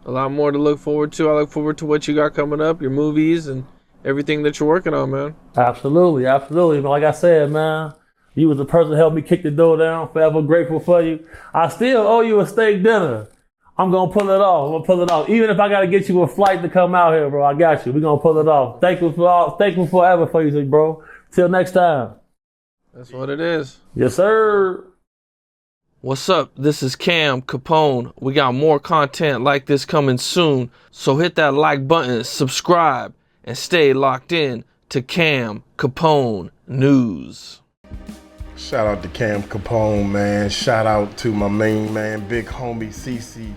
Speaker 3: A lot more to look forward to. I look forward to what you got coming up, your movies, and everything that you're working on, man.
Speaker 2: Absolutely, absolutely. But like I said, man, you was the person that helped me kick the door down. Forever grateful for you. I still owe you a steak dinner. I'm going to pull it off. I'm going to pull it off. Even if I got to get you a flight to come out here, bro, I got you. We're going to pull it off. Thankful forever for you, bro. Till next time.
Speaker 3: That's what it is.
Speaker 2: Yes, sir.
Speaker 3: What's up? This is 𝗟𝗓𝗡𝗞𝗦. We got more content like this coming soon. So hit that like button, subscribe, and stay locked in to 𝗟𝗓𝗡𝗞𝗦 News.
Speaker 1: Shout out to 𝗟𝗓𝗡𝗞𝗦, man. Shout out to my main man, big homie CC.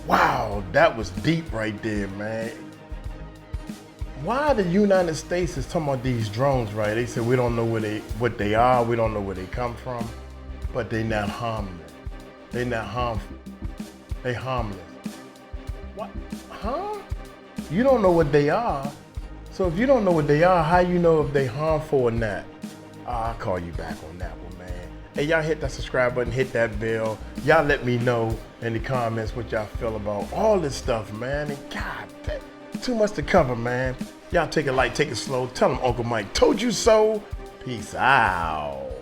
Speaker 1: Wow, that was deep right there, man. Why the United States is talking about these drones, right? They said we don't know what they are, we don't know where they come from, but they not harmless. They not harmful. They harmless. What? Huh? You don't know what they are. So if you don't know what they are, how you know if they harmful or not? I'll call you back on that one, man. Hey, y'all hit that subscribe button, hit that bell. Y'all let me know in the comments what y'all feel about all this stuff, man. And God, too much to cover, man. Y'all take it light, take it slow. Tell them Uncle Mike told you so. Peace out.